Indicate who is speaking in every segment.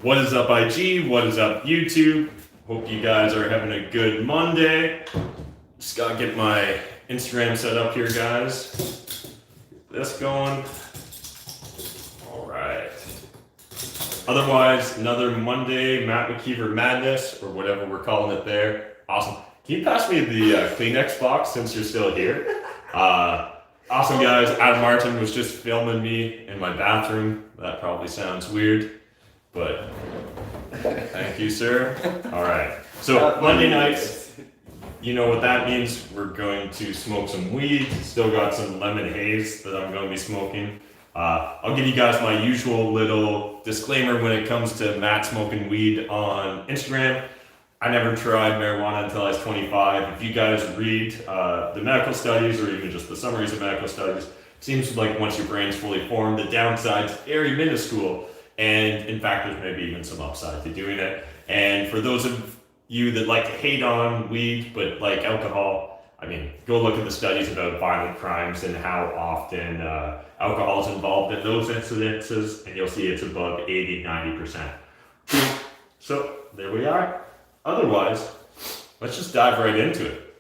Speaker 1: What is up, IG? What is up, YouTube? Hope you guys are having a good Monday. Just gotta get my Instagram set up here, guys. Get this going. All right. Otherwise, another Monday, Matt McKeever madness, or whatever we're calling it there. Awesome. Can you pass me the Kleenex box since you're still here? Awesome, guys. Adam Martin was just filming me in my bathroom. That probably sounds weird, but thank you, sir. All right. So Monday nights, you know what that means. We're going to smoke some weed. Still got some lemon haze that I'm going to be smoking. I'll give you guys my usual little disclaimer when it comes to Matt smoking weed on Instagram. I never tried marijuana until I was 25. If you guys read the medical studies or even just the summaries of medical studies, it seems like once your brain's fully formed, the downside's very minuscule. And in fact, there's maybe even some upside to doing it. And for those of you that like to hate on weed but like alcohol, I mean, go look at the studies about violent crimes and how often alcohol is involved in those incidences, and you'll see it's above 80-90%. So there we are. Otherwise, let's just dive right into it.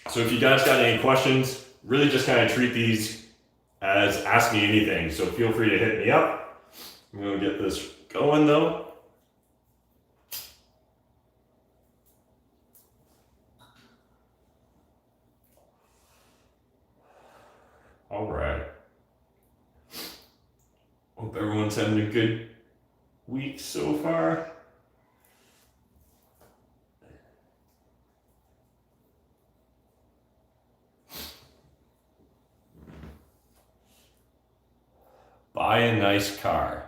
Speaker 1: So if you guys got any questions, really just kind of treat these as ask me anything. So feel free to hit me up. I'm going to get this going though. All right. Hope everyone's having a good week so far. Buy a nice car.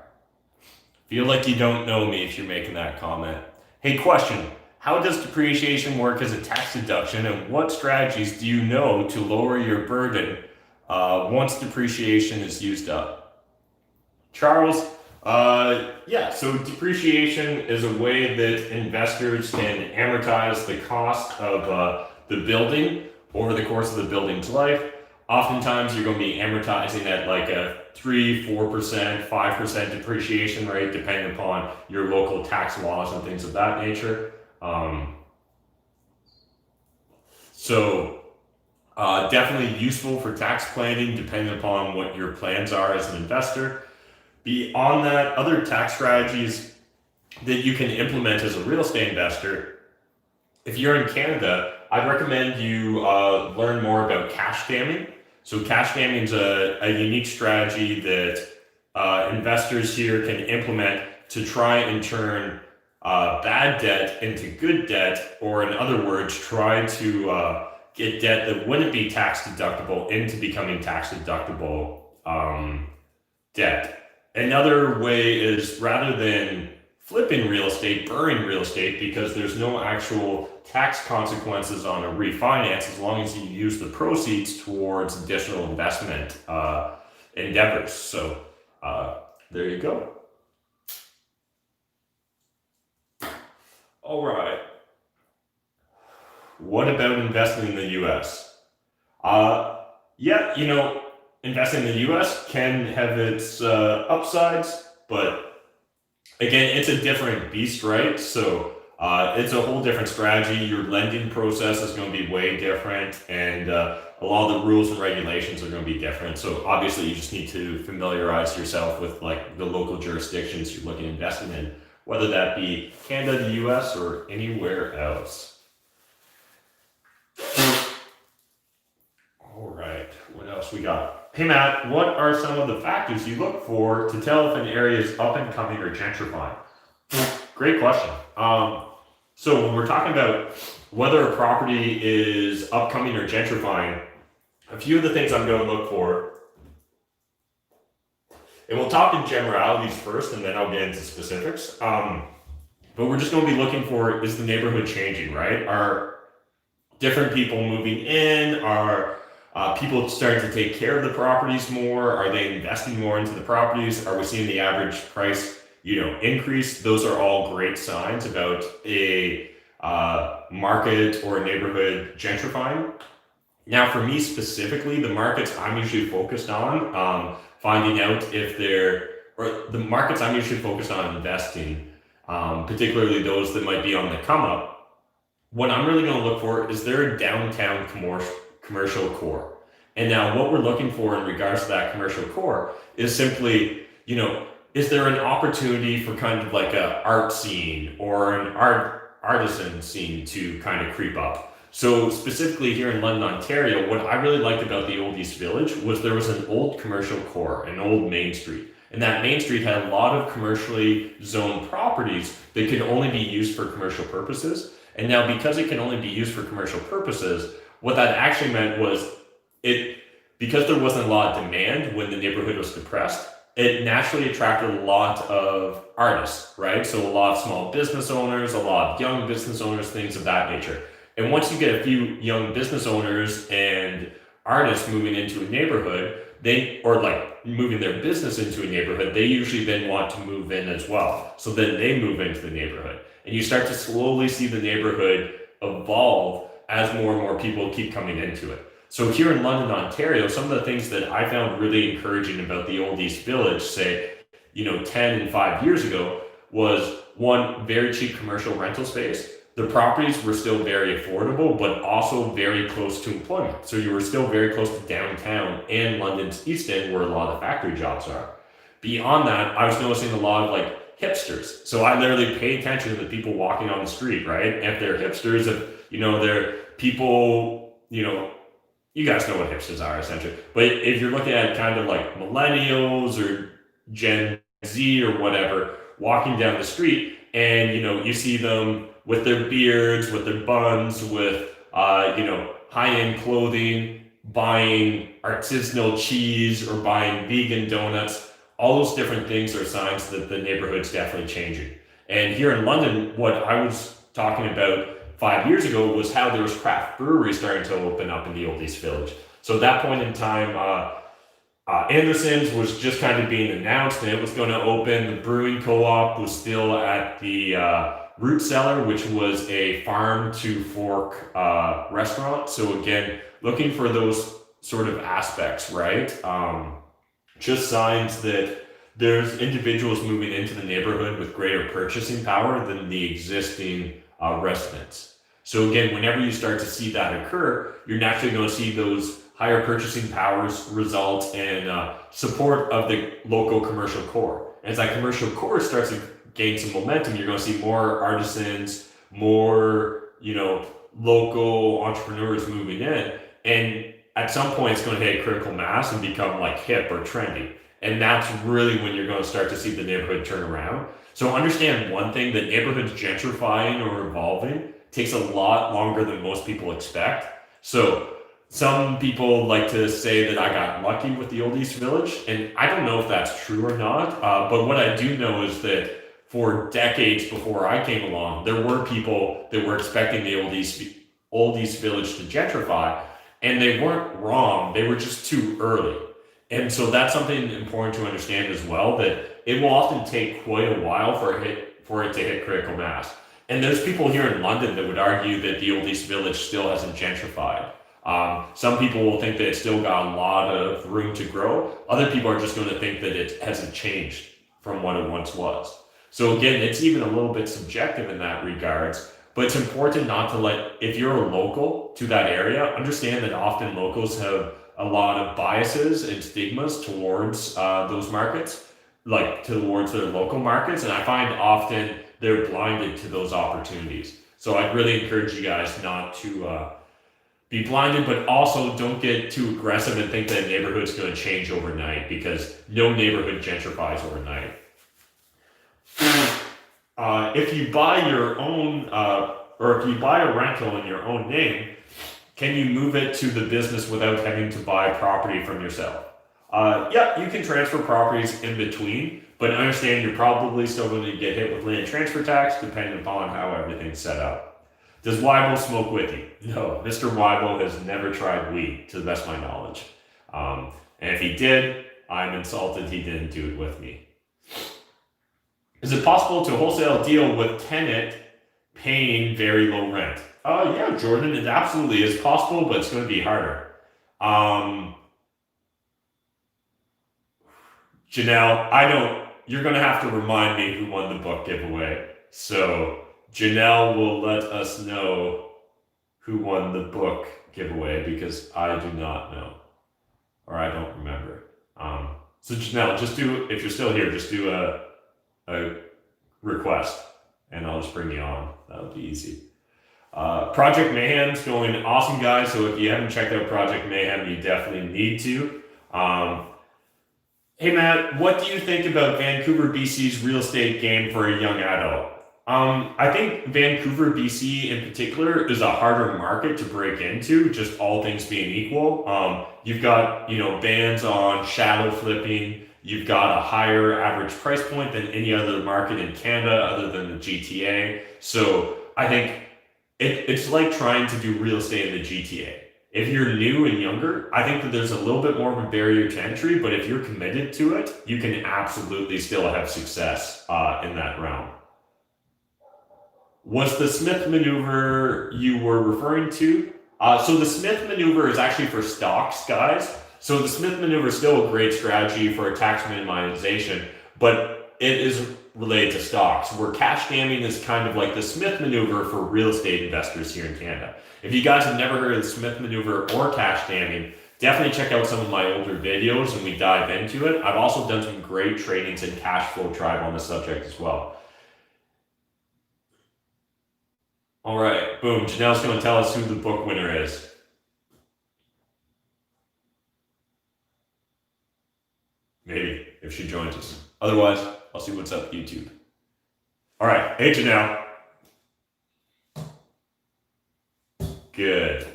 Speaker 1: Feel like you don't know me if you're making that comment. Hey, question. How does depreciation work as a tax deduction, and what strategies do you know to lower your burden once depreciation is used up? Charles, so depreciation is a way that investors can amortize the cost of the building over the course of the building's life. Oftentimes you're going to be amortizing at like a 3-4%, 5% depreciation rate, depending upon your local tax laws and things of that nature. Definitely useful for tax planning, depending upon what your plans are as an investor. Beyond that, other tax strategies that you can implement as a real estate investor. If you're in Canada, I'd recommend you learn more about cash damming. So cash damming is a unique strategy that investors here can implement to try and turn bad debt into good debt, or in other words, try to get debt that wouldn't be tax deductible into becoming tax deductible debt. Another way is, rather than flipping real estate, burning real estate, because there's no actual tax consequences on a refinance as long as you use the proceeds towards additional investment endeavors. So there you go. All right. What about investing in the US? Investing in the US can have its upsides, but again, it's a different beast, right? So it's a whole different strategy. Your lending process is going to be way different, and a lot of the rules and regulations are going to be different. So obviously you just need to familiarize yourself with like the local jurisdictions you're looking at investing in, whether that be Canada, the US, or anywhere else. All right, what else we got? Hey Matt, what are some of the factors you look for to tell if an area is up and coming or gentrifying? Great question. So when we're talking about whether a property is upcoming or gentrifying, a few of the things I'm going to look for, and we'll talk in generalities first and then I'll get into specifics. But we're just going to be looking for, is the neighborhood changing, right? Are different people moving in? Are people starting to take care of the properties more? Are they investing more into the properties? Are we seeing the average price, increase? Those are all great signs about a market or a neighborhood gentrifying. Now, for me specifically, the markets I'm usually focused on, finding out if the markets I'm usually focused on investing particularly those that might be on the come up, what I'm really going to look for is there a downtown commercial core. And now what we're looking for in regards to that commercial core is simply, is there an opportunity for kind of like a art scene or an artisan scene to kind of creep up? So specifically here in London, Ontario, what I really liked about the Old East Village was there was an old commercial core, an old main street. And that main street had a lot of commercially zoned properties that could only be used for commercial purposes. And now because it can only be used for commercial purposes, what that actually meant was because there wasn't a lot of demand when the neighborhood was depressed, it naturally attracted a lot of artists, right? So a lot of small business owners, a lot of young business owners, things of that nature. And once you get a few young business owners and artists moving into a neighborhood, moving their business into a neighborhood, they usually then want to move in as well. So then they move into the neighborhood. And you start to slowly see the neighborhood evolve as more and more people keep coming into it. So here in London, Ontario, some of the things that I found really encouraging about the Old East Village, say, 10 and 5 years ago, was one, very cheap commercial rental space. The properties were still very affordable, but also very close to employment. So you were still very close to downtown and London's East End, where a lot of factory jobs are. Beyond that, I was noticing a lot of hipsters. So I literally pay attention to the people walking on the street, right? And if they're hipsters, they're people, you guys know what hipsters are essentially. But if you're looking at kind of like millennials or Gen Z or whatever, walking down the street and, you see them with their beards, with their buns, with, high-end clothing, buying artisanal cheese or buying vegan donuts, all those different things are signs that the neighborhood's definitely changing. And here in London, what I was talking about 5 years ago was how there was craft breweries starting to open up in the Old East Village. So at that point in time, Anderson's was just kind of being announced and it was going to open. The brewing co-op was still at the Root Cellar, which was a farm to fork restaurant. So again, looking for those sort of aspects, right? Just signs that there's individuals moving into the neighborhood with greater purchasing power than the existing residents. So again, whenever you start to see that occur, you're naturally going to see those higher purchasing powers result in support of the local commercial core. As that commercial core starts to gain some momentum, you're going to see more artisans, more local entrepreneurs moving in, and at some point it's going to hit critical mass and become hip or trendy. And that's really when you're going to start to see the neighborhood turn around. So understand one thing, that neighborhoods gentrifying or evolving takes a lot longer than most people expect. So some people like to say that I got lucky with the Old East Village, and I don't know if that's true or not, but what I do know is that for decades before I came along, there were people that were expecting the Old East Village to gentrify, and they weren't wrong, they were just too early. And so that's something important to understand as well, that it will often take quite a while for it to hit critical mass. And there's people here in London that would argue that the Old East Village still hasn't gentrified. Some people will think that it's still got a lot of room to grow. Other people are just going to think that it hasn't changed from what it once was. So again, it's even a little bit subjective in that regards, but it's important not to if you're a local to that area, understand that often locals have a lot of biases and stigmas towards those markets, towards their local markets. And I find often they're blinded to those opportunities. So I'd really encourage you guys not to be blinded, but also don't get too aggressive and think that a neighborhood's going to change overnight, because no neighborhood gentrifies overnight. If you buy your own, or if you buy a rental in your own name, can you move it to the business without having to buy property from yourself? Yeah, you can transfer properties in between, but understand you're probably still going to get hit with land transfer tax depending upon how everything's set up. Does Weibo smoke with you? No, Mr. Weibo has never tried weed, to the best of my knowledge. And if he did, I'm insulted he didn't do it with me. Is it possible to wholesale a deal with tenant paying very low rent? Yeah, Jordan, it absolutely is possible, but it's going to be harder. Janelle, you're going to have to remind me who won the book giveaway. So Janelle will let us know who won the book giveaway because I do not know, or I don't remember. So Janelle, if you're still here, just do a request and I'll just bring you on. That'll be easy. Project Mayhem's going awesome, guys. So if you haven't checked out Project Mayhem, you definitely need to. Hey Matt, what do you think about Vancouver, BC's real estate game for a young adult? I think Vancouver, BC in particular is a harder market to break into, just all things being equal. You've got, bans on shadow flipping. You've got a higher average price point than any other market in Canada other than the GTA. So I think it's like trying to do real estate in the GTA. If you're new and younger, I think that there's a little bit more of a barrier to entry, but if you're committed to it, you can absolutely still have success in that realm. Was the Smith maneuver you were referring to? So the Smith maneuver is actually for stocks, guys. So the Smith maneuver is still a great strategy for a tax minimization, but it is related to stocks, where cash scamming is kind of like the Smith maneuver for real estate investors here in Canada. If you guys have never heard of the Smith maneuver or cash scamming, definitely check out some of my older videos and we dive into it. I've also done some great trainings in Cashflow Tribe on the subject as well. All right, boom. Janelle's going to tell us who the book winner is. Maybe, if she joins us. Otherwise, I'll see what's up YouTube. All right, hey Janelle. Good.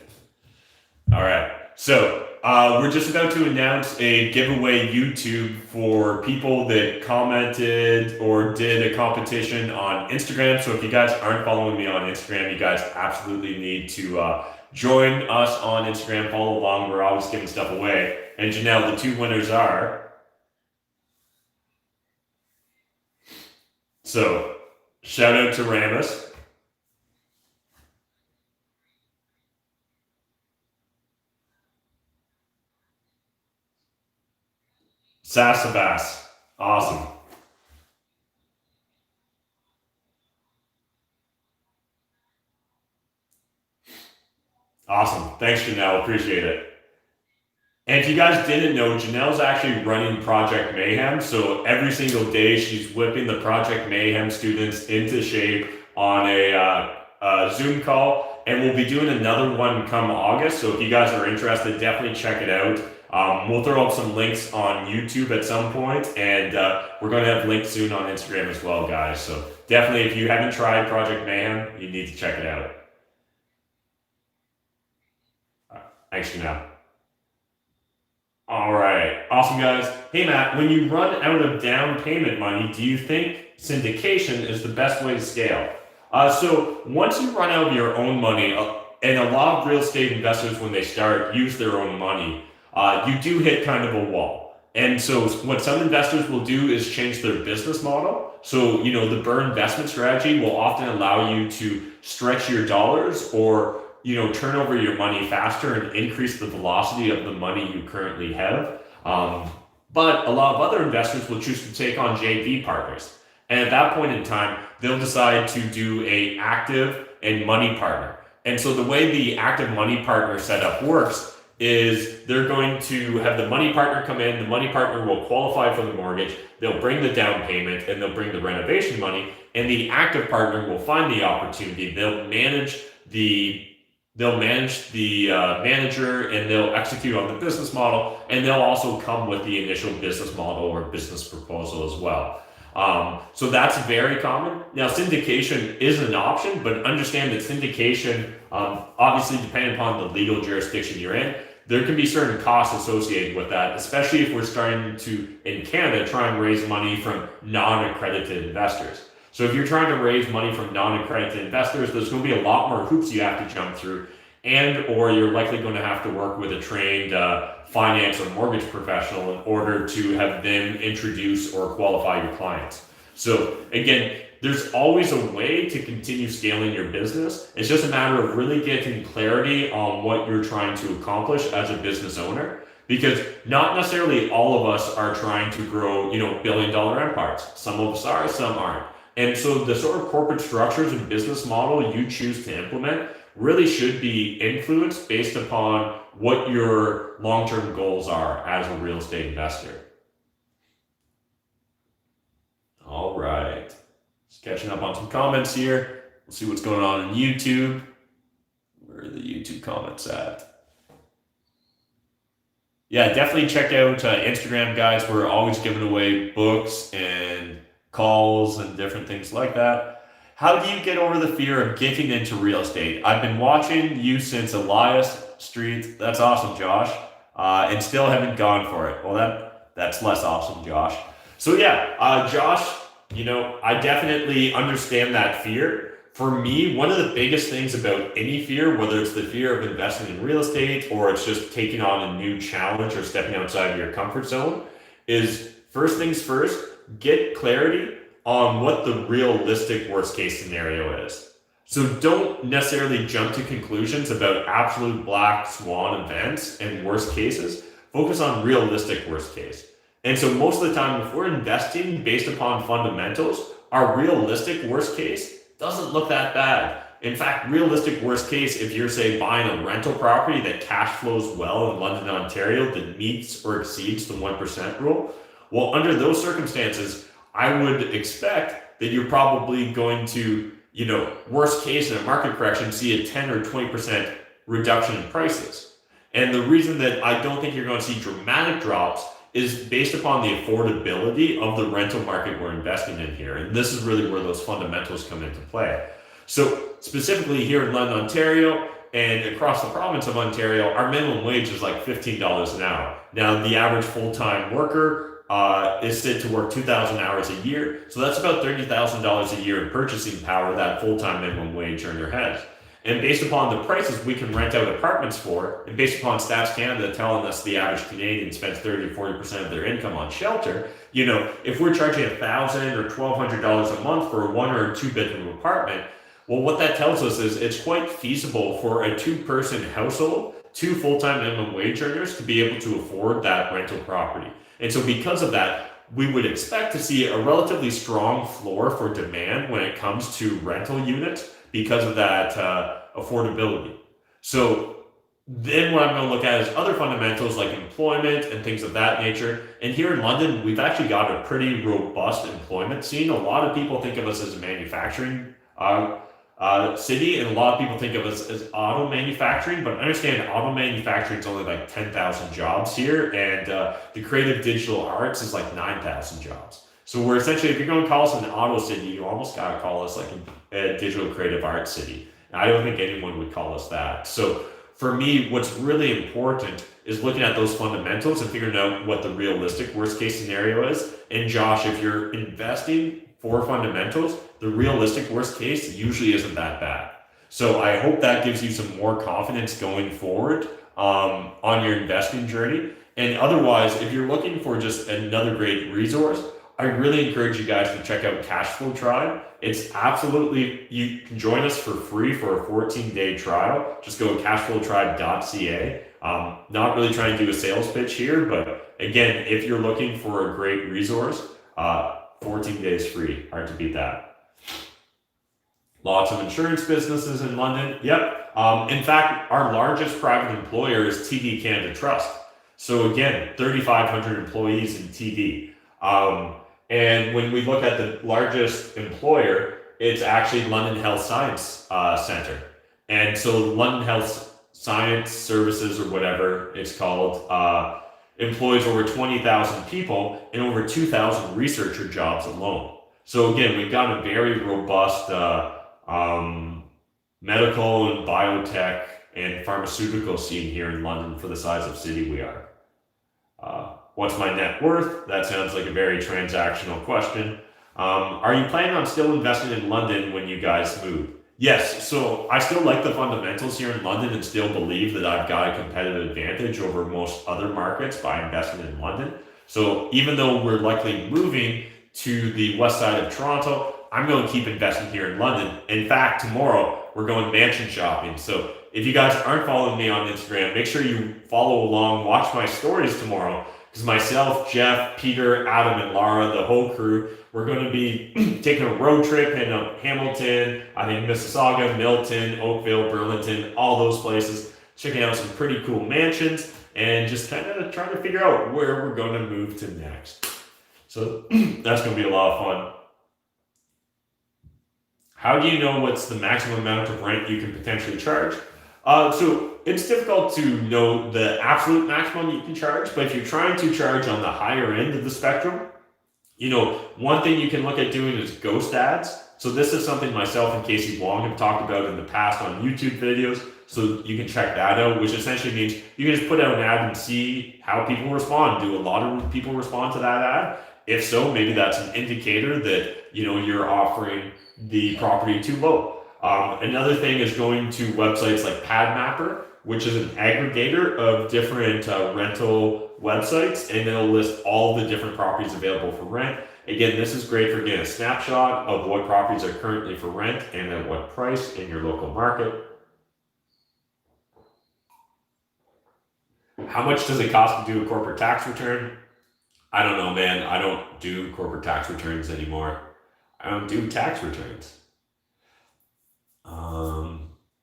Speaker 1: All right, so we're just about to announce a giveaway YouTube for people that commented or did a competition on Instagram. So if you guys aren't following me on Instagram, you guys absolutely need to join us on Instagram, follow along. We're always giving stuff away. And Janelle, the two winners are... So, shout out to Ramus. Sassabas. Awesome. Awesome. Thanks, Janelle. Appreciate it. And if you guys didn't know, Janelle's actually running Project Mayhem. So every single day, she's whipping the Project Mayhem students into shape on a Zoom call. And we'll be doing another one come August. So if you guys are interested, definitely check it out. We'll throw up some links on YouTube at some point, and we're going to have links soon on Instagram as well, guys. So definitely, if you haven't tried Project Mayhem, you need to check it out. Thanks, Janelle. All right, awesome, guys. Hey, Matt, when you run out of down payment money, do you think syndication is the best way to scale? So once you run out of your own money, and a lot of real estate investors, when they start, use their own money, you do hit kind of a wall. And so what some investors will do is change their business model. So, the BRRRR investment strategy will often allow you to stretch your dollars or turn over your money faster and increase the velocity of the money you currently have. But a lot of other investors will choose to take on JV partners. And at that point in time, they'll decide to do a active and money partner. And so the way the active money partner setup works is they're going to have the money partner come in, the money partner will qualify for the mortgage, they'll bring the down payment, and they'll bring the renovation money, and the active partner will find the opportunity, they'll manage the manager, and they'll execute on the business model, and they'll also come with the initial business model or business proposal as well. So that's very common. Now, syndication is an option, but understand that syndication, obviously depending upon the legal jurisdiction you're in, there can be certain costs associated with that, especially if we're starting to, in Canada, try and raise money from non-accredited investors. So if you're trying to raise money from non-accredited investors, there's going to be a lot more hoops you have to jump through, or you're likely going to have to work with a trained finance or mortgage professional in order to have them introduce or qualify your clients. So again, there's always a way to continue scaling your business. It's just a matter of really getting clarity on what you're trying to accomplish as a business owner, because not necessarily all of us are trying to grow, billion-dollar empires. Some of us are, some aren't. And so the sort of corporate structures and business model you choose to implement really should be influenced based upon what your long-term goals are as a real estate investor. All right. Just catching up on some comments here. We'll see what's going on in YouTube. Where are the YouTube comments at? Yeah, definitely check out Instagram, guys. We're always giving away books and calls and different things like that. How do you get over the fear of getting into real estate? I've been watching you since Elias Street. That's awesome, Josh. And still haven't gone for it. Well, that's less awesome, Josh. So yeah, Josh, I definitely understand that fear. For me, one of the biggest things about any fear, whether it's the fear of investing in real estate or it's just taking on a new challenge or stepping outside of your comfort zone, is first things first, get clarity on what the realistic worst case scenario is. So don't necessarily jump to conclusions about absolute black swan events and worst cases. Focus on realistic worst case. And so most of the time, if we're investing based upon fundamentals, our realistic worst case doesn't look that bad. In fact, realistic worst case, if you're, say, buying a rental property that cash flows well in London, Ontario, that meets or exceeds the 1% rule, well, under those circumstances, I would expect that you're probably going to, worst case in a market correction, see a 10 or 20% reduction in prices. And the reason that I don't think you're going to see dramatic drops is based upon the affordability of the rental market we're investing in here. And this is really where those fundamentals come into play. So specifically here in London, Ontario, and across the province of Ontario, our minimum wage is like $15 an hour. Now, the average full-time worker is said to work 2,000 hours a year. So that's about $30,000 a year in purchasing power that full-time minimum wage earner has. And based upon the prices we can rent out apartments for, and based upon Stats Canada telling us the average Canadian spends 30 to 40% of their income on shelter, if we're charging $1,000 or $1,200 a month for a 1 or 2 bedroom apartment, well, what that tells us is it's quite feasible for a 2-person household, 2 full-time minimum wage earners to be able to afford that rental property. And so because of that, we would expect to see a relatively strong floor for demand when it comes to rental units, because of that affordability. So then what I'm going to look at is other fundamentals like employment and things of that nature. And here in London, we've actually got a pretty robust employment scene. A lot of people think of us as a manufacturing city, and a lot of people think of us as auto manufacturing, but understand auto manufacturing is only like 10,000 jobs here, and the creative digital arts is like 9,000 jobs. So we're essentially, if you're going to call us an auto city, you almost got to call us like a digital creative arts city. I don't think anyone would call us that. So for me, what's really important is looking at those fundamentals and figuring out what the realistic worst case scenario is. And Josh, if you're investing for fundamentals, the realistic worst case usually isn't that bad. So I hope that gives you some more confidence going forward on your investing journey. And otherwise, if you're looking for just another great resource, I really encourage you guys to check out Cashflow Tribe. It's absolutely, you can join us for free for a 14-day trial. Just go to cashflowtribe.ca. Not really trying to do a sales pitch here, but again, if you're looking for a great resource, 14 days free. Hard to beat that. Lots of insurance businesses in London. Yep. In fact, our largest private employer is TD Canada Trust. So again, 3,500 employees in TD. And when we look at the largest employer, it's actually London Health Science Centre. And so London Health Science Services, or whatever it's called, employs over 20,000 people and over 2,000 researcher jobs alone. So again, we've got a very robust medical and biotech and pharmaceutical scene here in London for the size of city we are. What's my net worth? That sounds like a very transactional question. Are you planning on still investing in London when you guys move? Yes, so I still like the fundamentals here in London and still believe that I've got a competitive advantage over most other markets by investing in London. So even though we're likely moving to the west side of Toronto, I'm going to keep investing here in London. In fact, tomorrow we're going mansion shopping. So if you guys aren't following me on Instagram, make sure you follow along, watch my stories tomorrow, Because myself, Jeff, Peter, Adam, and Lara, the whole crew, we're going to be taking a road trip in Hamilton, I think Mississauga, Milton, Oakville, Burlington, all those places, checking out some pretty cool mansions and just kind of trying to figure out where we're going to move to next. So that's going to be a lot of fun. How do you know what's the maximum amount of rent you can potentially charge? So it's difficult to know the absolute maximum you can charge, but if you're trying to charge on the higher end of the spectrum, one thing you can look at doing is ghost ads. So this is something myself and Casey Wong have talked about in the past on YouTube videos. So you can check that out, which essentially means you can just put out an ad and see how people respond. Do a lot of people respond to that ad? If so, maybe that's an indicator that, you're offering the property too low. Another thing is going to websites like PadMapper, which is an aggregator of different rental websites, and it'll list all the different properties available for rent. Again, this is great for getting a snapshot of what properties are currently for rent and at what price in your local market. How much does it cost to do a corporate tax return? I don't know, man. I don't do corporate tax returns anymore. I don't do tax returns.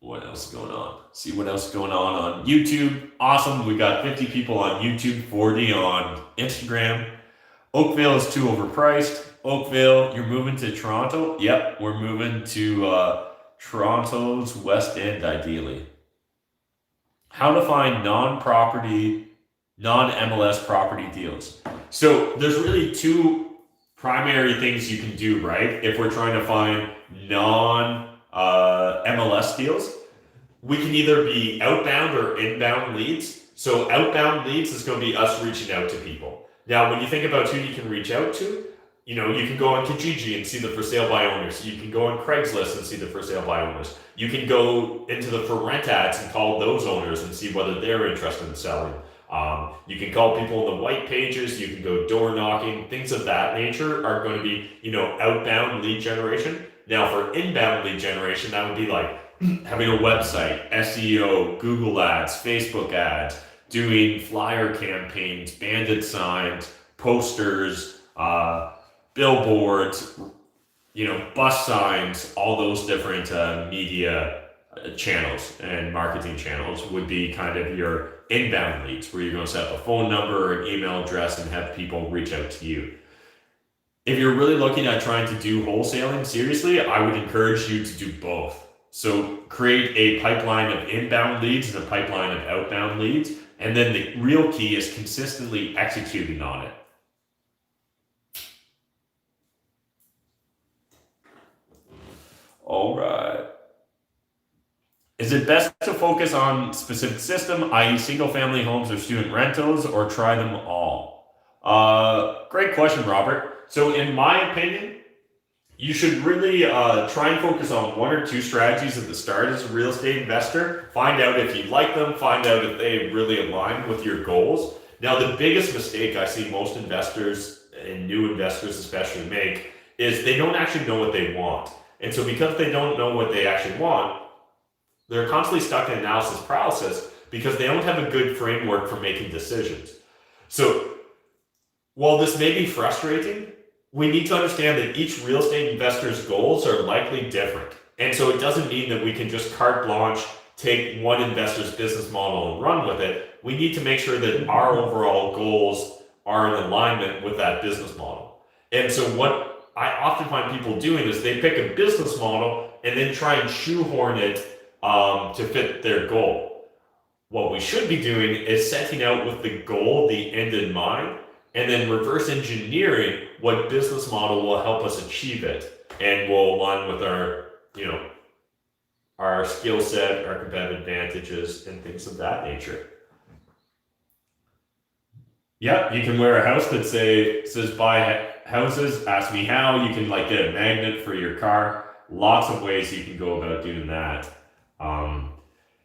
Speaker 1: What else is going on? See what else is going on YouTube. Awesome. We got 50 people on YouTube, 40 on Instagram. Oakville is too overpriced. Oakville, you're moving to Toronto? Yep, we're moving to Toronto's West End, ideally. How to find non-MLS property deals. So there's really two primary things you can do, right? If we're trying to find non-MLS deals, we can either be outbound or inbound leads. So outbound leads is going to be us reaching out to people. Now, when you think about who you can reach out to, you can go on Kijiji and see the for sale by owners. You can go on Craigslist and see the for sale by owners. You can go into the for rent ads and call those owners and see whether they're interested in selling. You can call people in the white pages. You can go door knocking. Things of that nature are going to be, outbound lead generation. Now, for inbound lead generation, that would be like having a website, SEO, Google ads, Facebook ads, doing flyer campaigns, bandit signs, posters, billboards, bus signs, all those different media channels and marketing channels would be kind of your inbound leads, where you're going to set up a phone number or an email address and have people reach out to you. If you're really looking at trying to do wholesaling seriously, I would encourage you to do both. So create a pipeline of inbound leads and a pipeline of outbound leads. And then the real key is consistently executing on it. All right. Is it best to focus on specific system, i.e. single family homes or student rentals, or try them all? Great question, Robert. So in my opinion, you should really try and focus on one or two strategies at the start as a real estate investor. Find out if you like them, find out if they really align with your goals. Now, the biggest mistake I see most investors and new investors especially make is they don't actually know what they want. And so because they don't know what they actually want, they're constantly stuck in analysis paralysis because they don't have a good framework for making decisions. So while this may be frustrating, we need to understand that each real estate investor's goals are likely different. And so it doesn't mean that we can just carte blanche, take one investor's business model and run with it. We need to make sure that our overall goals are in alignment with that business model. And so what I often find people doing is they pick a business model and then try and shoehorn it to fit their goal. What we should be doing is setting out with the goal, the end in mind, and then reverse engineering what business model will help us achieve it and will align with our, our skill set, our competitive advantages, and things of that nature. Yeah, you can wear a house that says buy houses, ask me how. You can get a magnet for your car. Lots of ways you can go about doing that.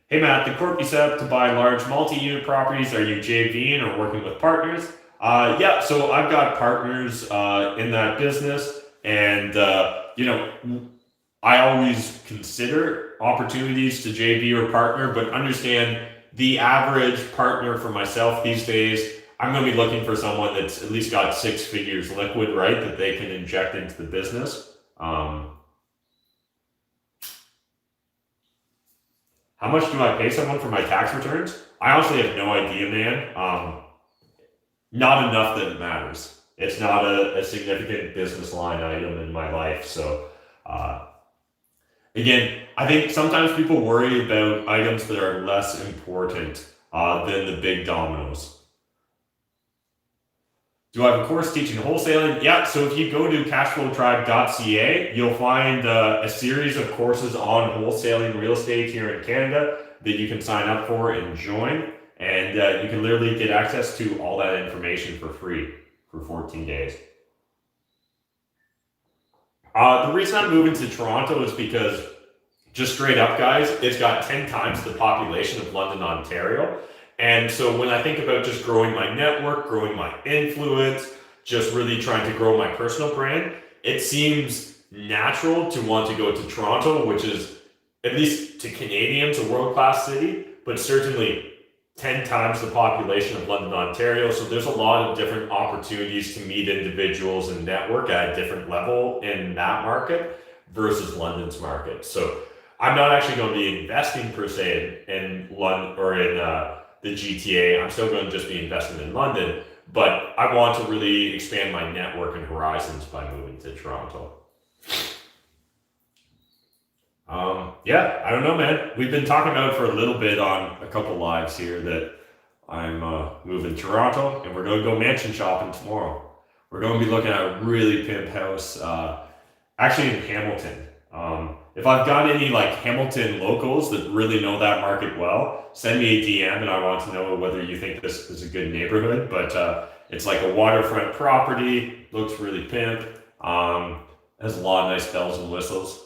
Speaker 1: Hey Matt, the corp you set up to buy large multi-unit properties, are you JVing or working with partners? Yeah, so I've got partners in that business, and I always consider opportunities to JV or partner, but understand the average partner for myself these days, I'm going to be looking for someone that's at least got 6 figures liquid, right, that they can inject into the business. How much do I pay someone for my tax returns? I honestly have no idea, man. Not enough that it matters. It's not a significant business line item in my life. So, again, I think sometimes people worry about items that are less important than the big dominoes. Do I have a course teaching wholesaling? Yeah, so if you go to cashflowtribe.ca, you'll find a series of courses on wholesaling real estate here in Canada that you can sign up for and join. And you can literally get access to all that information for free for 14 days. The reason I'm moving to Toronto is because, just straight up, guys, it's got 10 times the population of London, Ontario. And so when I think about just growing my network, growing my influence, just really trying to grow my personal brand, it seems natural to want to go to Toronto, which is, at least to Canadians, a world-class city, but certainly 10 times the population of London, Ontario. So there's a lot of different opportunities to meet individuals and network at a different level in that market versus London's market. So I'm not actually going to be investing per se in London or in the GTA. I'm still going to just be investing in London, but I want to really expand my network and horizons by moving to Toronto. Yeah, I don't know, man. We've been talking about it for a little bit on a couple lives here that I'm moving to Toronto, and we're going to go mansion shopping tomorrow. We're going to be looking at a really pimp house, actually in Hamilton. If I've got any like Hamilton locals that really know that market well, send me a DM, and I want to know whether you think this is a good neighborhood. But it's like a waterfront property, looks really pimp, has a lot of nice bells and whistles.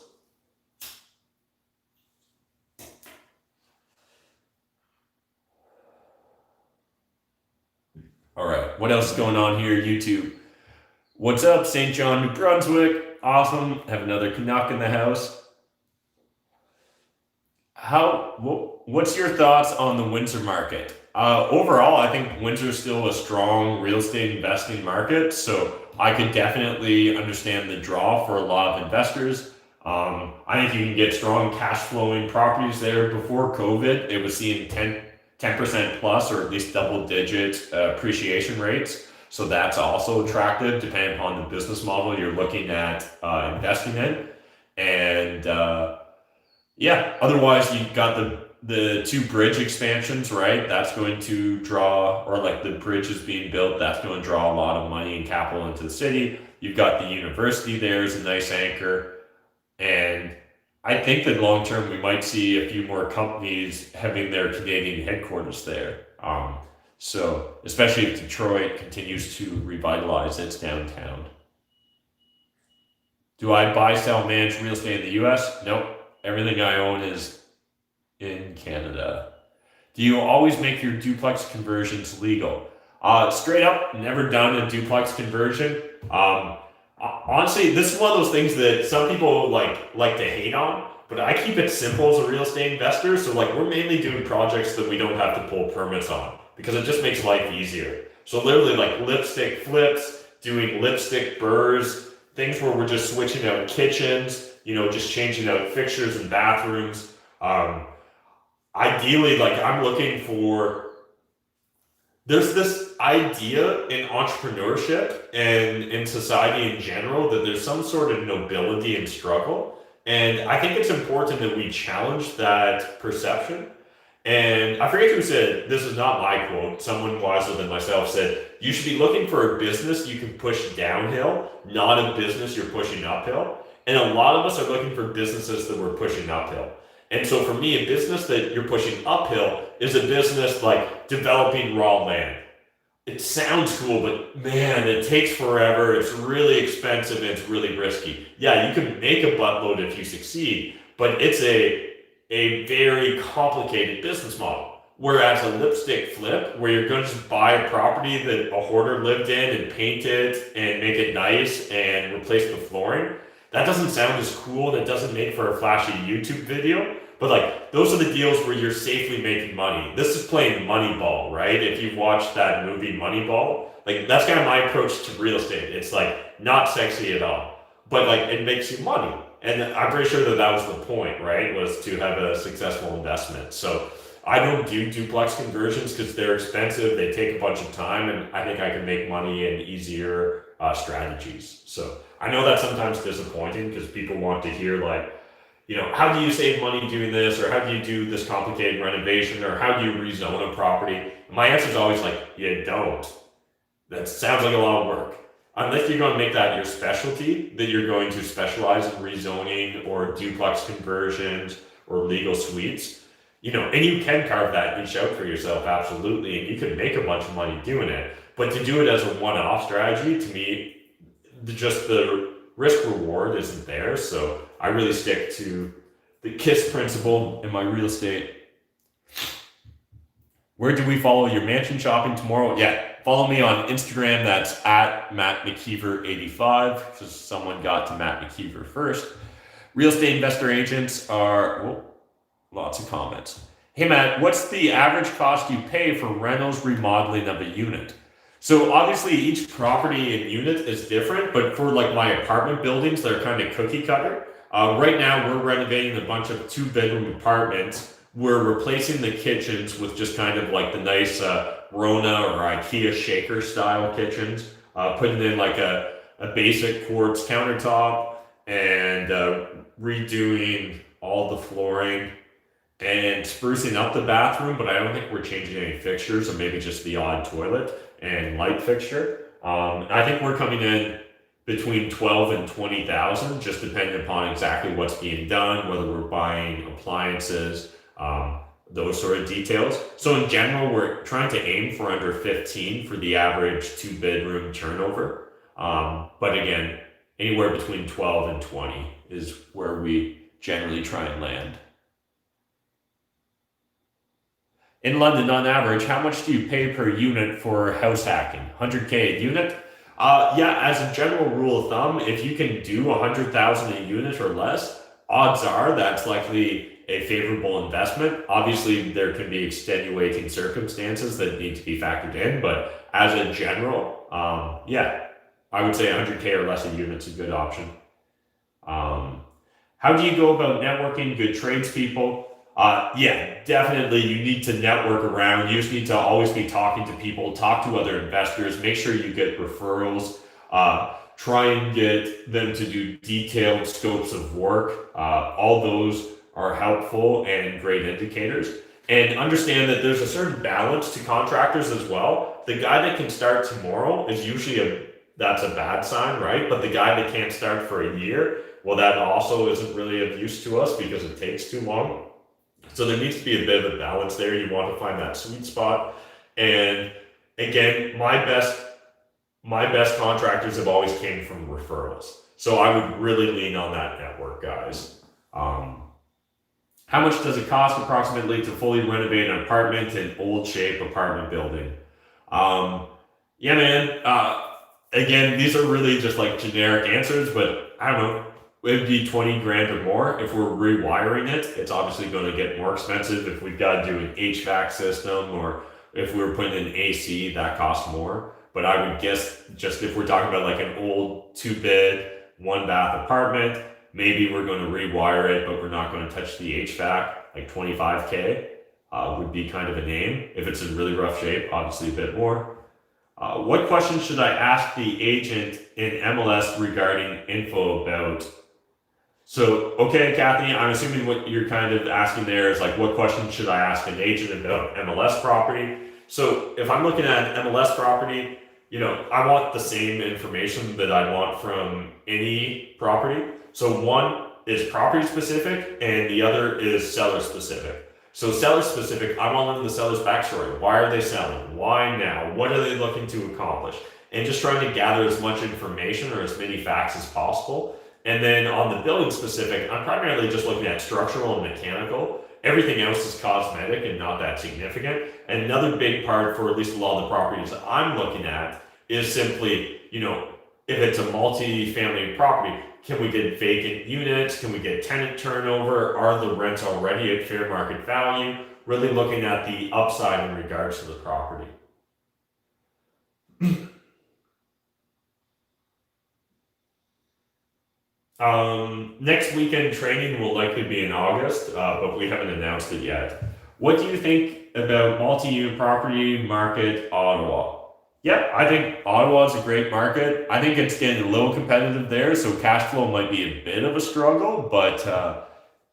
Speaker 1: All right, what else is going on here, YouTube? What's up, St. John, New Brunswick? Awesome. Have another Canuck in the house. What's your thoughts on the Windsor market? Overall, I think Windsor is still a strong real estate investing market, so I could definitely understand the draw for a lot of investors. I think you can get strong cash flowing properties there. Before COVID, it was seeing 10% plus, or at least double digit appreciation rates. So that's also attractive depending upon the business model you're looking at investing in. And yeah, otherwise you've got the 2 bridge expansions, right? That's going to draw, or like the bridge is being built, that's going to draw a lot of money and capital into the city. You've got the university there as a nice anchor. And I think that long term we might see a few more companies having their Canadian headquarters there. So especially if Detroit continues to revitalize its downtown. Do I buy, sell, manage real estate in the US? Nope. Everything I own is in Canada. Do you always make your duplex conversions legal? Straight up, never done a duplex conversion. Honestly, this is one of those things that some people like to hate on, but I keep it simple as a real estate investor. So like we're mainly doing projects that we don't have to pull permits on because it just makes life easier. So literally like lipstick flips, doing lipstick BRRRRs, things where we're just switching out kitchens, just changing out fixtures and bathrooms. Ideally, like I'm looking for, there's this idea in entrepreneurship and in society in general that there's some sort of nobility and struggle. And I think it's important that we challenge that perception. And I forget who said, this is not my quote, someone wiser than myself said, you should be looking for a business you can push downhill, not a business you're pushing uphill. And a lot of us are looking for businesses that we're pushing uphill. And so for me, a business that you're pushing uphill is a business like developing raw land. It sounds cool, but man, it takes forever. It's really expensive and it's really risky. Yeah, you can make a buttload if you succeed, but it's a very complicated business model. Whereas a lipstick flip, where you're going to just buy a property that a hoarder lived in and paint it and make it nice and replace the flooring, that doesn't sound as cool and it doesn't make for a flashy YouTube video, But like, those are the deals where you're safely making money. This is playing Moneyball, right? If you've watched that movie Moneyball, like that's kind of my approach to real estate. It's like not sexy at all, but like it makes you money. And I'm pretty sure that that was the point, right? Was to have a successful investment. So I don't do duplex conversions because they're expensive. They take a bunch of time, and I think I can make money in easier strategies. So I know that's sometimes disappointing because people want to hear like, you know, how do you save money doing this, or how do you do this complicated renovation, or how do you rezone a property? My answer is always like, you don't. That sounds like a lot of work. Unless you're going to make that your specialty, that you're going to specialize in rezoning or duplex conversions or legal suites, you know, and you can carve that niche out for yourself, absolutely, and you can make a bunch of money doing it. But to do it as a one-off strategy, to me, just the risk reward isn't there. So I really stick to the KISS principle in my real estate. Where do we follow your mansion shopping tomorrow? Yeah, follow me on Instagram. That's at mattmckeever85 because someone got to Matt McKeever first. Real estate investor agents are, lots of comments. Hey Matt, what's the average cost you pay for rentals remodeling of a unit? So obviously each property and unit is different, but for like my apartment buildings, they're kind of cookie cutter. Right now we're renovating a bunch of 2-bedroom apartments. We're replacing the kitchens with just kind of like the nice Rona or IKEA shaker style kitchens, putting in like a basic quartz countertop and redoing all the flooring and sprucing up the bathroom, but I don't think we're changing any fixtures, or maybe just the odd toilet and light fixture. I think we're coming in between 12 and 20,000, just depending upon exactly what's being done, whether we're buying appliances, those sort of details. So in general, we're trying to aim for under 15 for the average 2-bedroom turnover. But again, anywhere between 12 and 20 is where we generally try and land. In London, on average, how much do you pay per unit for house hacking? 100K a unit? Yeah, as a general rule of thumb, if you can do 100,000 a unit or less, odds are that's likely a favorable investment. Obviously, there can be extenuating circumstances that need to be factored in, but as a general, yeah, I would say 100K or less a unit's a good option. How do you go about networking good tradespeople? Yeah, definitely you need to network around. You just need to always be talking to people, talk to other investors, make sure you get referrals, try and get them to do detailed scopes of work. All those are helpful and great indicators. And understand that there's a certain balance to contractors as well. The guy that can start tomorrow is usually that's a bad sign, right? But the guy that can't start for a year, well, that also isn't really of use to us because it takes too long. So there needs to be a bit of a balance there. You want to find that sweet spot. And again, my best contractors have always came from referrals. So I would really lean on that network, guys. How much does it cost approximately to fully renovate an apartment in old shape apartment building? Yeah, man. Again, these are really just like generic answers, but I don't know. It'd be 20 grand or more. If we're rewiring it, it's obviously going to get more expensive. If we've got to do an HVAC system, or if we're putting in AC, that costs more. But I would guess just if we're talking about like an old 2-bed, 1-bath apartment, maybe we're going to rewire it, but we're not going to touch the HVAC. Like 25K would be kind of a name. If it's in really rough shape, obviously a bit more. What questions should I ask the agent in MLS regarding info about? So, okay, Kathy, I'm assuming what you're kind of asking there is like, what questions should I ask an agent about MLS property? So if I'm looking at MLS property, you know, I want the same information that I want from any property. So one is property specific and the other is seller specific. So seller specific, I want to know the seller's backstory. Why are they selling? Why now? What are they looking to accomplish? And just trying to gather as much information or as many facts as possible. And then on the building specific, I'm primarily just looking at structural and mechanical. Everything else is cosmetic and not that significant. And another big part for at least a lot of the properties I'm looking at is simply, you know, if it's a multi-family property, can we get vacant units? Can we get tenant turnover? Are the rents already at fair market value? Really looking at the upside in regards to the property. Next weekend training will likely be in August, but we haven't announced it yet. What do you think about multi-unit property market, Ottawa? Yep, I think Ottawa is a great market. I think it's getting a little competitive there, so cash flow might be a bit of a struggle, but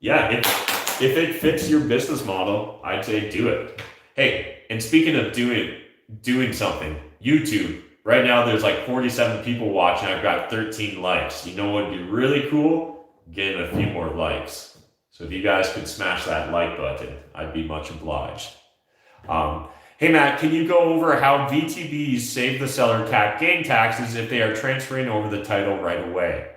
Speaker 1: yeah, if it fits your business model, I'd say do it. Hey, and speaking of doing something, YouTube. Right now, there's like 47 people watching. I've got 13 likes. You know what would be really cool? Getting a few more likes. So if you guys could smash that like button, I'd be much obliged. Hey Matt, can you go over how VTBs save the seller cap gain taxes if they are transferring over the title right away?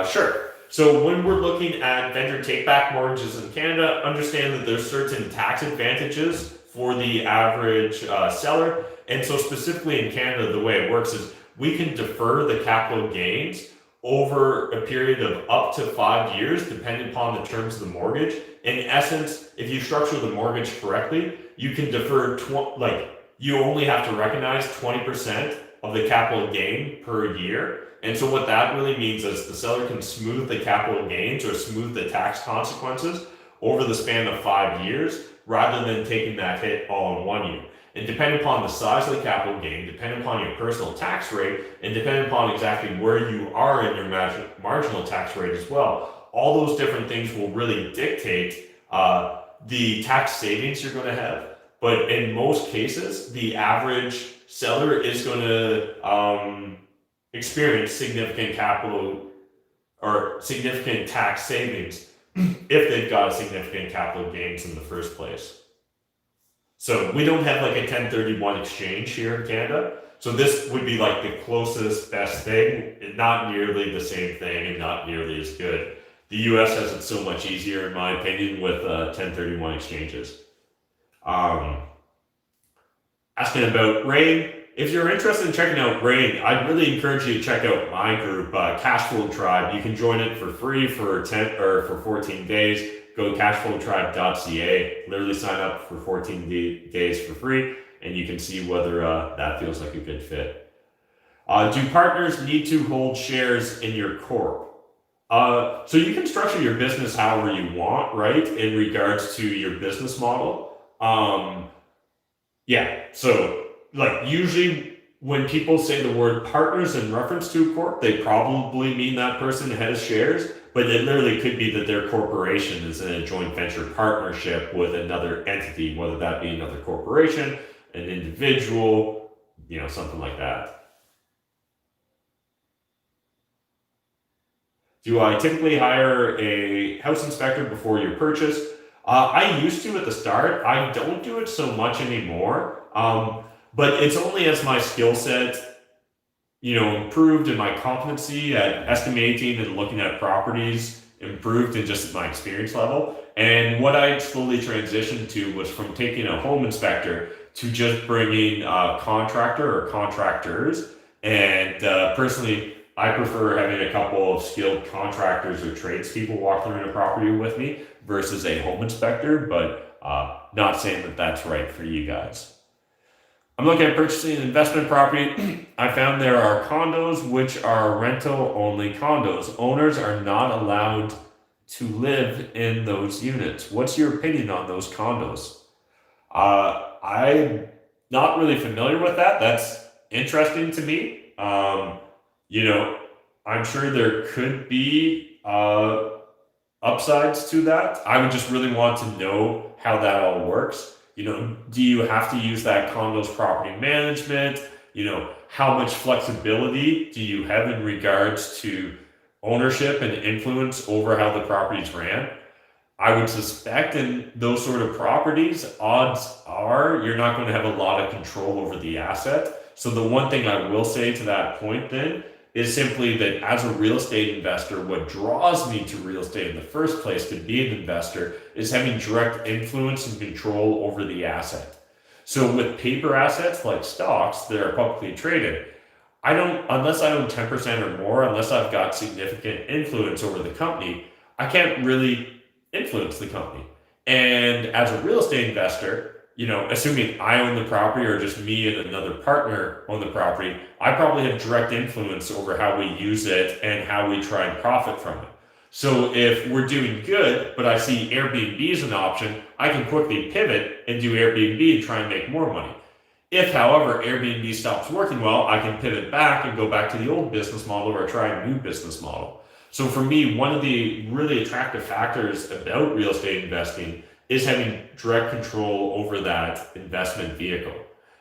Speaker 1: Sure. So when we're looking at vendor take-back mortgages in Canada, understand that there's certain tax advantages for the average seller. And so specifically in Canada, the way it works is we can defer the capital gains over a period of up to 5 years, depending upon the terms of the mortgage. In essence, if you structure the mortgage correctly, you can defer, you only have to recognize 20% of the capital gain per year. And so what that really means is the seller can smooth the capital gains or smooth the tax consequences over the span of 5 years, rather than taking that hit all in 1 year. And depending upon the size of the capital gain, depending upon your personal tax rate, and depending upon exactly where you are in your marginal tax rate as well, all those different things will really dictate the tax savings you're going to have. But in most cases, the average seller is going to experience significant capital or significant tax savings if they've got significant capital gains in the first place. So we don't have like a 1031 exchange here in Canada. So this would be like the closest best thing, not nearly the same thing and not nearly as good. The US has it so much easier in my opinion with 1031 exchanges. Asking about RAIN. If you're interested in checking out RAIN, I'd really encourage you to check out my group, Cashflow Tribe. You can join it for free for 14 days. Go to cashflowtribe.ca, literally sign up for 14 days for free, and you can see whether that feels like a good fit. Do partners need to hold shares in your corp? So you can structure your business however you want, right, in regards to your business model. Yeah, so like usually when people say the word partners in reference to a corp, they probably mean that person has shares. But it literally could be that their corporation is in a joint venture partnership with another entity, whether that be another corporation, an individual, something like that. Do I typically hire a house inspector before your purchase? I used to at the start. I don't do it so much anymore. But it's only as my skill set improved in my competency at estimating and looking at properties, improved in just my experience level. And what I slowly transitioned to was from taking a home inspector to just bringing a contractor or contractors. And personally, I prefer having a couple of skilled contractors or tradespeople walk through a property with me versus a home inspector, but not saying that that's right for you guys. I'm looking at purchasing an investment property. I found there are condos which are rental-only condos. Owners are not allowed to live in those units. What's your opinion on those condos? I'm not really familiar with that. That's interesting to me. I'm sure there could be upsides to that. I would just really want to know how that all works. Do you have to use that condo's property management? How much flexibility do you have in regards to ownership and influence over how the properties ran? I would suspect in those sort of properties, odds are you're not going to have a lot of control over the asset. So the one thing I will say to that point then is simply that as a real estate investor, what draws me to real estate in the first place to be an investor is having direct influence and control over the asset. So with paper assets like stocks that are publicly traded, unless I own 10% or more, unless I've got significant influence over the company, I can't really influence the company. And as a real estate investor, assuming I own the property or just me and another partner own the property, I probably have direct influence over how we use it and how we try and profit from it. So if we're doing good, but I see Airbnb as an option, I can quickly pivot and do Airbnb and try and make more money. If, however, Airbnb stops working well, I can pivot back and go back to the old business model or try a new business model. So for me, one of the really attractive factors about real estate investing is having direct control over that investment vehicle.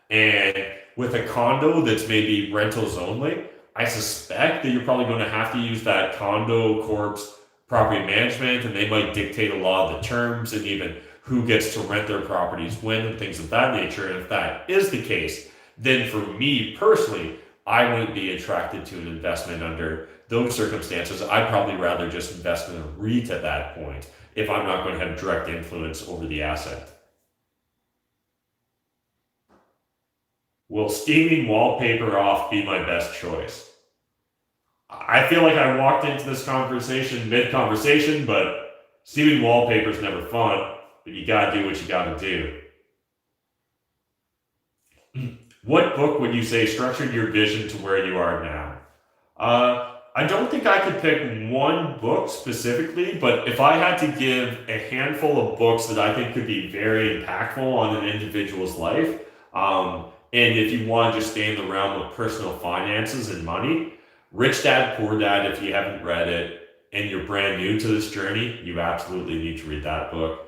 Speaker 1: And with a condo that's maybe rentals only, I suspect that you're probably going to have to use that condo corp's property management, and they might dictate a lot of the terms and even who gets to rent their properties when and things of that nature. And if that is the case, then for me personally, I wouldn't be attracted to an investment under those circumstances. I'd probably rather just invest in a REIT at that point if I'm not going to have direct influence over the asset. Will steaming wallpaper off be my best choice? I feel like I walked into this conversation mid-conversation, but steaming wallpaper is never fun, but you gotta do what you gotta do. What book would you say structured your vision to where you are now? I don't think I could pick one book specifically, but if I had to give a handful of books that I think could be very impactful on an individual's life, and if you want to just stay in the realm of personal finances and money, Rich Dad, Poor Dad, if you haven't read it and you're brand new to this journey, you absolutely need to read that book.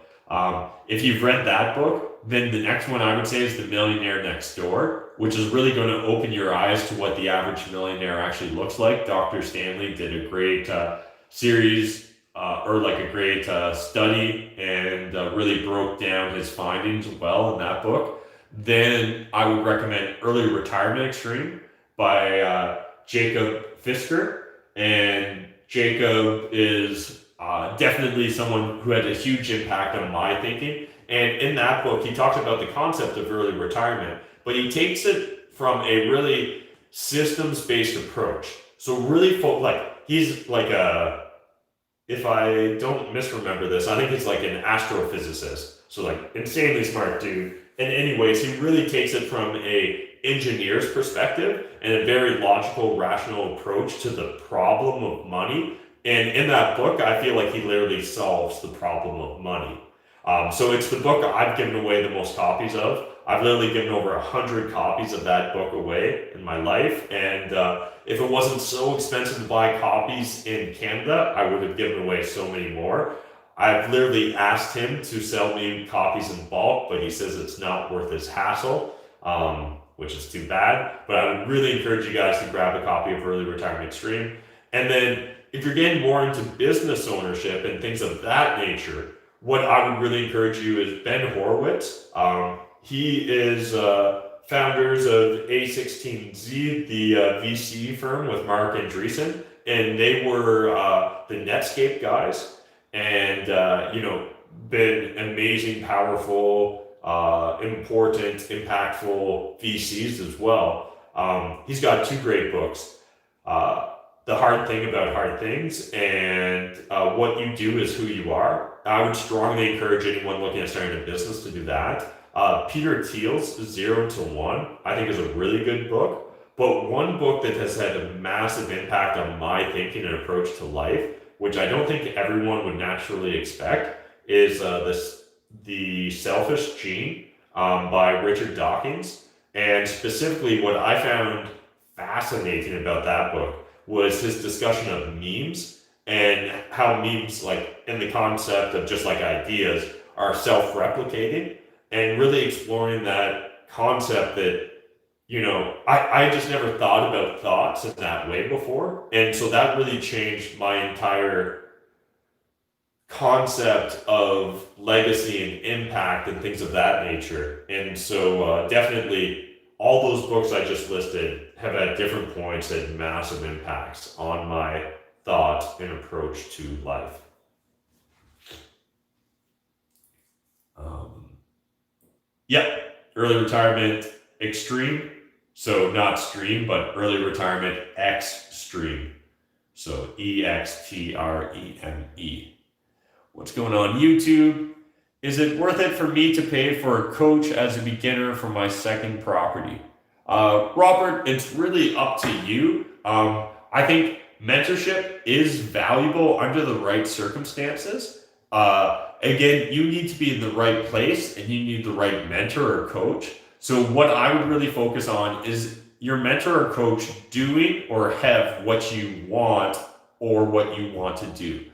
Speaker 1: If you've read that book, then the next one I would say is The Millionaire Next Door, which is really going to open your eyes to what the average millionaire actually looks like. Dr. Stanley did a great series or like a great study and really broke down his findings well in that book. Then I would recommend Early Retirement Extreme by Jacob Fisker. And Jacob is definitely someone who had a huge impact on my thinking. And in that book, he talks about the concept of early retirement, but he takes it from a really systems-based approach. So really, he's like if I don't misremember this, I think he's like an astrophysicist. So like insanely smart dude. And anyways, he really takes it from a engineer's perspective and a very logical, rational approach to the problem of money. And in that book, I feel like he literally solves the problem of money. So it's the book I've given away the most copies of. I've literally given over 100 copies of that book away in my life. And if it wasn't so expensive to buy copies in Canada, I would have given away so many more. I've literally asked him to sell me copies in bulk, but he says it's not worth his hassle, which is too bad. But I would really encourage you guys to grab a copy of Early Retirement Extreme. And then if you're getting more into business ownership and things of that nature, what I would really encourage you is Ben Horowitz. He is founders of A16Z, the VC firm with Mark Andreessen, and they were the Netscape guys, and been amazing, powerful, important, impactful VCs as well. He's got two great books. The Hard Thing About Hard Things and What You Do Is Who You Are. I would strongly encourage anyone looking at starting a business to do that. Peter Thiel's 0 to 1, I think is a really good book. But one book that has had a massive impact on my thinking and approach to life, which I don't think everyone would naturally expect, is The Selfish Gene by Richard Dawkins. And specifically what I found fascinating about that book was his discussion of memes and how memes, like in the concept of just like ideas, are self-replicating, and really exploring that concept that, I just never thought about thoughts in that way before. And so that really changed my entire concept of legacy and impact and things of that nature. And so definitely all those books I just listed have at different points had massive impacts on my thought and approach to life. Early Retirement Extreme So not stream, but early retirement extreme. So EXTREME. What's going on YouTube? Is it worth it for me to pay for a coach as a beginner for my second property? Robert, it's really up to you. I think mentorship is valuable under the right circumstances. Again, you need to be in the right place and you need the right mentor or coach. So what I would really focus on is your mentor or coach doing or have what you want or what you want to do.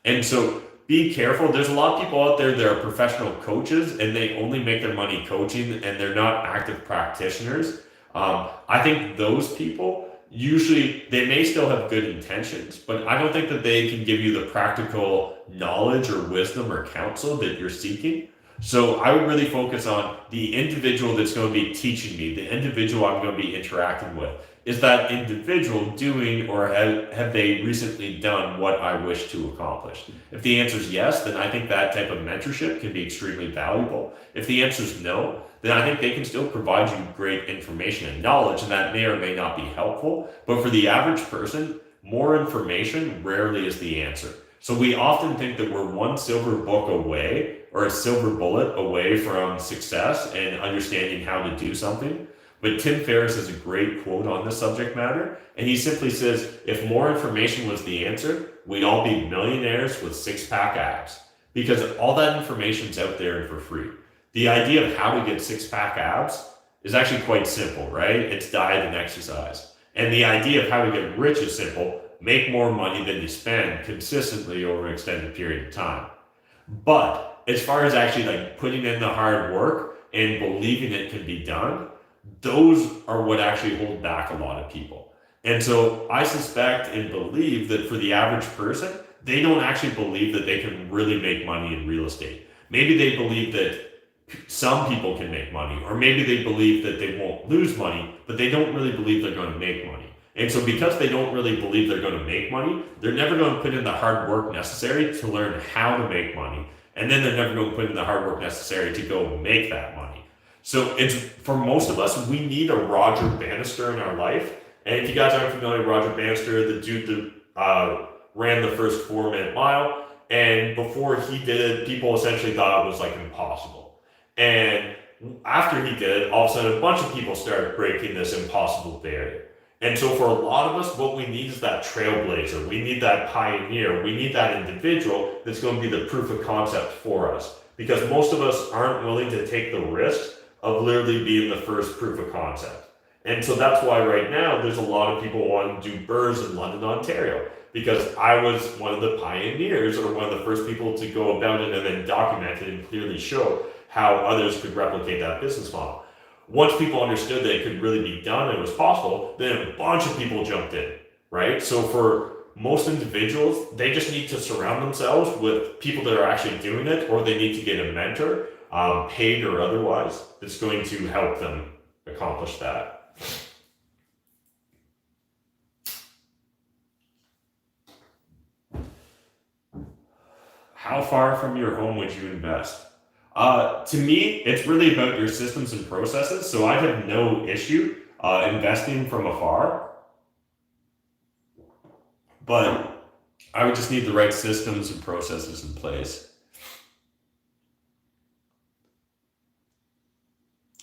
Speaker 1: And so be careful. There's a lot of people out there that are professional coaches and they only make their money coaching and they're not active practitioners. I think those people, usually they may still have good intentions, but I don't think that they can give you the practical knowledge or wisdom or counsel that you're seeking. So I would really focus on the individual that's going to be teaching me, the individual I'm going to be interacting with. Is that individual doing or have they recently done what I wish to accomplish? If the answer is yes, then I think that type of mentorship can be extremely valuable. If the answer is no, then I think they can still provide you great information and knowledge, and that may or may not be helpful. But for the average person, more information rarely is the answer. So we often think that we're one silver book away or a silver bullet away from success and understanding how to do something. But Tim Ferriss has a great quote on this subject matter, and he simply says, if more information was the answer, we'd all be millionaires with six-pack abs, because all that information's out there and for free. The idea of how to get six-pack abs is actually quite simple, right? It's diet and exercise. And the idea of how to get rich is simple. Make more money than you spend consistently over an extended period of time. But as far as actually like putting in the hard work and believing it can be done, those are what actually hold back a lot of people. And so I suspect and believe that for the average person, they don't actually believe that they can really make money in real estate. Maybe they believe that some people can make money, or maybe they believe that they won't lose money, but they don't really believe they're going to make money. And so because they don't really believe they're going to make money, they're never going to put in the hard work necessary to learn how to make money. And then they're never going to put in the hard work necessary to go make that money. So it's, for most of us, we need a Roger Bannister in our life. And if you guys aren't familiar with Roger Bannister, the dude that ran the first 4-minute mile, and before he did it, people essentially thought it was like impossible. And after he did it, all of a sudden a bunch of people started breaking this impossible barrier. And so for a lot of us, what we need is that trailblazer. We need that pioneer. We need that individual that's going to be the proof of concept for us. Because most of us aren't willing to take the risk of literally being the first proof of concept. And so that's why right now there's a lot of people wanting to do BRRRRs in London, Ontario. Because I was one of the pioneers or one of the first people to go about it and then document it and clearly show how others could replicate that business model. Once people understood that it could really be done and it was possible, then a bunch of people jumped in, right? So for most individuals, they just need to surround themselves with people that are actually doing it, or they need to get a mentor, paid or otherwise, that's going to help them accomplish that. How far from your home would you invest? To me, it's really about your systems and processes. So I have no issue investing from afar, but I would just need the right systems and processes in place.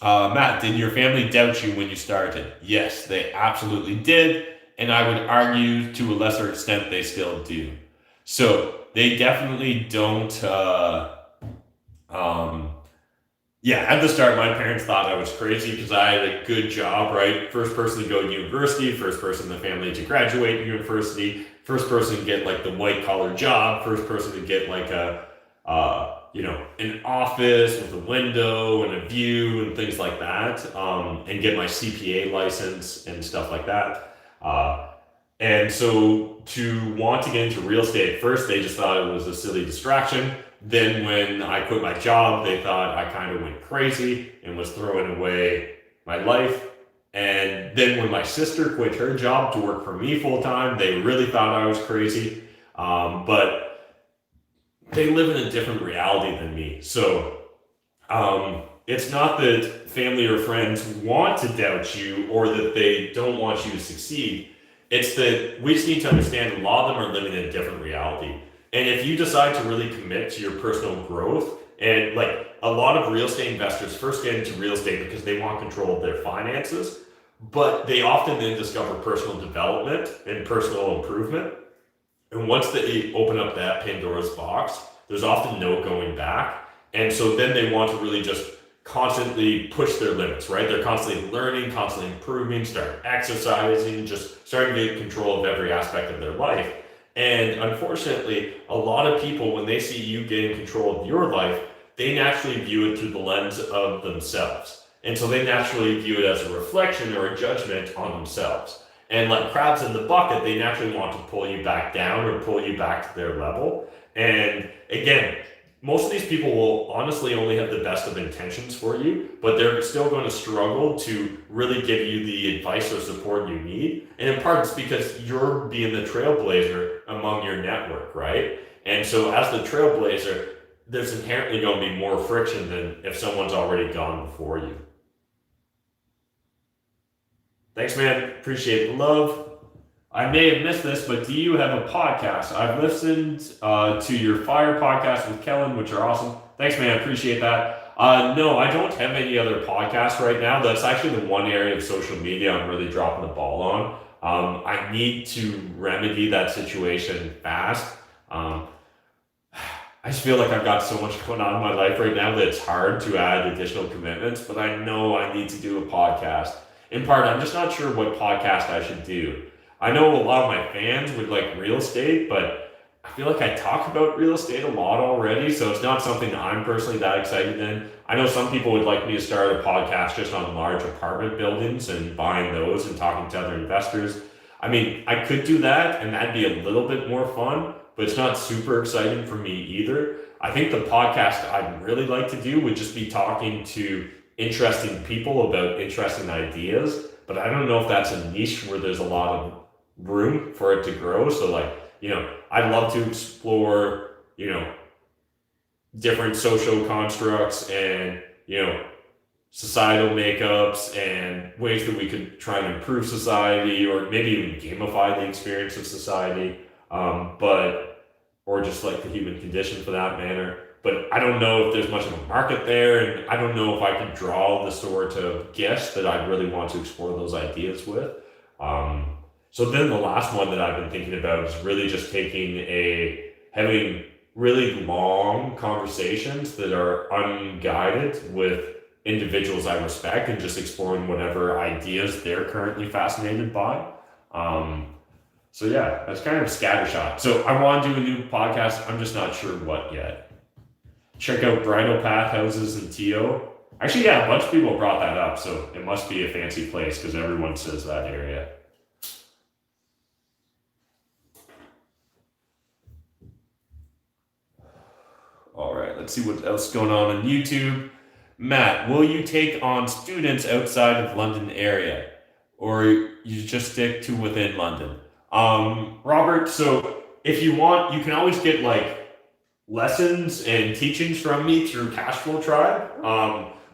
Speaker 1: Matt, did your family doubt you when you started? Yes, they absolutely did. And I would argue to a lesser extent, they still do. So they definitely don't, at the start, my parents thought I was crazy because I had a good job, right? First person to go to university, first person in the family to graduate university, first person to get like the white collar job, first person to get like an office with a window and a view and things like that, and get my CPA license and stuff like that. And so to want to get into real estate, first they just thought it was a silly distraction. Then when I quit my job, they thought I kind of went crazy and was throwing away my life. And then when my sister quit her job to work for me full time, they really thought I was crazy. But they live in a different reality than me. So it's not that family or friends want to doubt you or that they don't want you to succeed. It's that we just need to understand a lot of them are living in a different reality. And if you decide to really commit to your personal growth, and like a lot of real estate investors first get into real estate because they want control of their finances, but they often then discover personal development and personal improvement. And once they open up that Pandora's box, there's often no going back. And so then they want to really just constantly push their limits, right? They're constantly learning, constantly improving, start exercising, just starting to get control of every aspect of their life. And unfortunately, a lot of people, when they see you getting control of your life, they naturally view it through the lens of themselves. And so they naturally view it as a reflection or a judgment on themselves. And like crabs in the bucket, they naturally want to pull you back down or pull you back to their level. And again, most of these people will honestly only have the best of intentions for you, but they're still going to struggle to really give you the advice or support you need. And in part, it's because you're being the trailblazer among your network, right? And so as the trailblazer, there's inherently going to be more friction than if someone's already gone before you. Thanks, man. Appreciate the love. I may have missed this, but do you have a podcast? I've listened to your Fire podcast with Kellen, which are awesome. Thanks, man. Appreciate that. No, I don't have any other podcasts right now. That's actually the one area of social media I'm really dropping the ball on. I need to remedy that situation fast. I just feel like I've got so much going on in my life right now that it's hard to add additional commitments, but I know I need to do a podcast. In part, I'm just not sure what podcast I should do. I know a lot of my fans would like real estate, but I feel like I talk about real estate a lot already, so it's not something that I'm personally that excited in. I know some people would like me to start a podcast just on large apartment buildings and buying those and talking to other investors. I mean, I could do that, and that'd be a little bit more fun, but it's not super exciting for me either. I think the podcast I'd really like to do would just be talking to interesting people about interesting ideas, but I don't know if that's a niche where there's a lot of room for it to grow. So like, I'd love to explore, different social constructs and, societal makeups and ways that we could try and improve society or maybe even gamify the experience of society, or just like the human condition for that matter. But I don't know if there's much of a market there, and I don't know if I can draw the sort of guests that I really want to explore those ideas with. So then the last one that I've been thinking about is really just having really long conversations that are unguided with individuals I respect and just exploring whatever ideas they're currently fascinated by. So yeah, that's kind of a scattershot. So I want to do a new podcast. I'm just not sure what yet. Check out Bridal Path Houses in TO. Actually, yeah, a bunch of people brought that up, so it must be a fancy place because everyone says that area. All right, let's see what else is going on YouTube. Matt, will you take on students outside of London area, or you just stick to within London? Robert, so if you want, you can always get like lessons and teachings from me through Cashflow Tribe.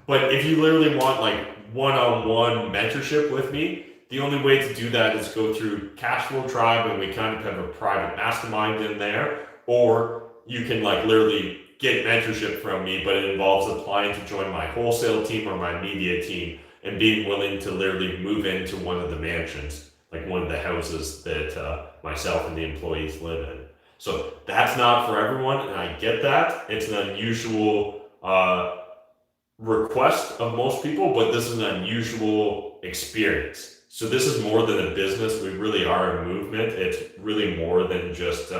Speaker 1: But if you literally want like one-on-one mentorship with me, the only way to do that is go through Cashflow Tribe, and we kind of have a private mastermind in there, or you can like literally get mentorship from me, but it involves applying to join my wholesale team or my media team and being willing to literally move into one of the mansions, like one of the houses that myself and the employees live in. So that's not for everyone, and I get that. It's an unusual request of most people, but this is an unusual experience. So this is more than a business. We really are a movement. It's really more than just,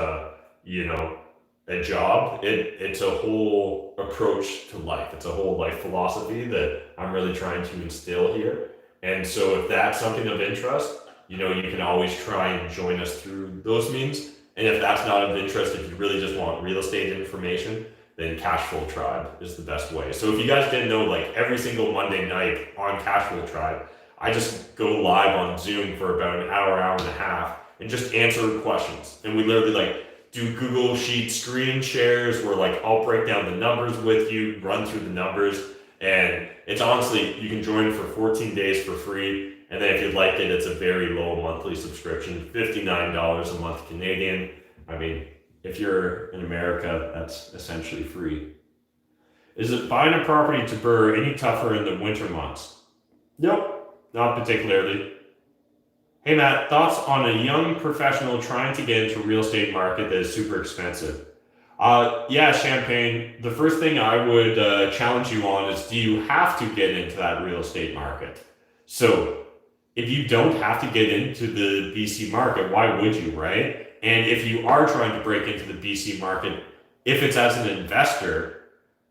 Speaker 1: a job. It's a whole approach to life. It's a whole life philosophy that I'm really trying to instill here. And so if that's something of interest, you can always try and join us through those means. And if that's not of interest, if you really just want real estate information, then Cashflow Tribe is the best way. So if you guys didn't know, like every single Monday night on Cashflow Tribe, I just go live on Zoom for about an hour and a half and just answer questions. And we literally do Google Sheet screen shares where I'll break down the numbers with you, run through the numbers, And it's honestly, you can join for 14 days for free. And then if you'd like it, it's a very low monthly subscription, $59 a month Canadian. I mean, if you're in America, that's essentially free. Is it buying a property to BRRRR any tougher in the winter months? Nope, not particularly. Hey Matt, thoughts on a young professional trying to get into real estate market that is super expensive? Yeah, Champagne, the first thing I would challenge you on is, do you have to get into that real estate market? So if you don't have to get into the BC market, why would you, right? And if you are trying to break into the BC market, if it's as an investor,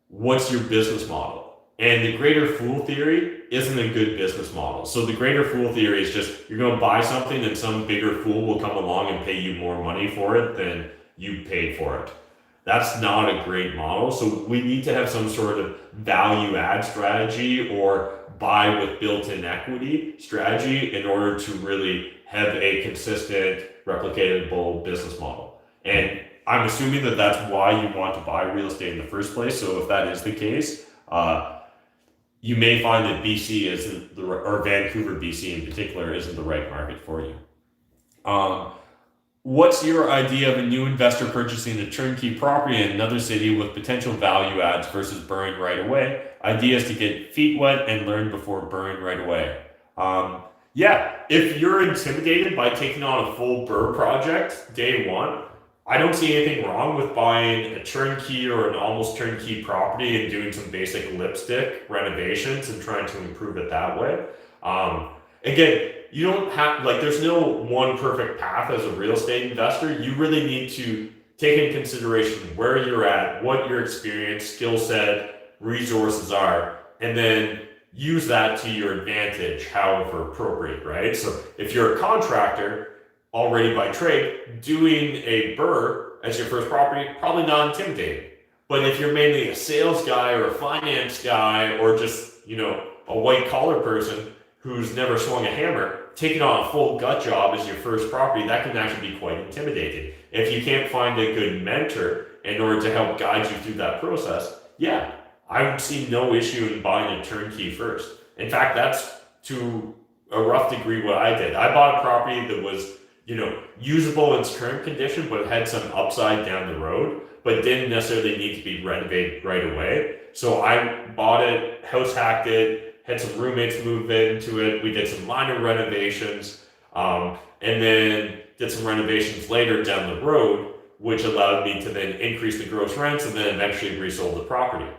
Speaker 1: what's your business model? And the greater fool theory isn't a good business model. So the greater fool theory is just, you're going to buy something and some bigger fool will come along and pay you more money for it than you paid for it. That's not a great model. So we need to have some sort of value add strategy or buy with built-in equity strategy in order to really have a consistent, replicatable business model. And I'm assuming that that's why you want to buy real estate in the first place. So if that is the case, you may find that BC isn't or Vancouver, BC in particular, isn't the right market for you. What's your idea of a new investor purchasing a turnkey property in another city with potential value adds versus BRRRRing right away? Ideas to get feet wet and learn before BRRRRing right away. Yeah, if you're intimidated by taking on a full BRRRR project day one, I don't see anything wrong with buying a turnkey or an almost turnkey property and doing some basic lipstick renovations and trying to improve it that way. Again, you don't have, there's no one perfect path as a real estate investor. You really need to take in consideration where you're at, what your experience, skill set, resources are, and then use that to your advantage, however appropriate, right? So if you're a contractor, already by trade, doing a BRRRR as your first property, probably not intimidating. But if you're mainly a sales guy or a finance guy or just, a white collar person who's never swung a hammer, taking on a full gut job as your first property, that can actually be quite intimidating. If you can't find a good mentor in order to help guide you through that process, yeah, I would see no issue in buying a turnkey first. In fact, that's to a rough degree what I did. I bought a property that was usable in its current condition, but it had some upside down the road, but didn't necessarily need to be renovated right away. So I bought it, house hacked it, had some roommates move into it. We did some minor renovations, and then did some renovations later down the road, which allowed me to then increase the gross rents and then eventually resold the property.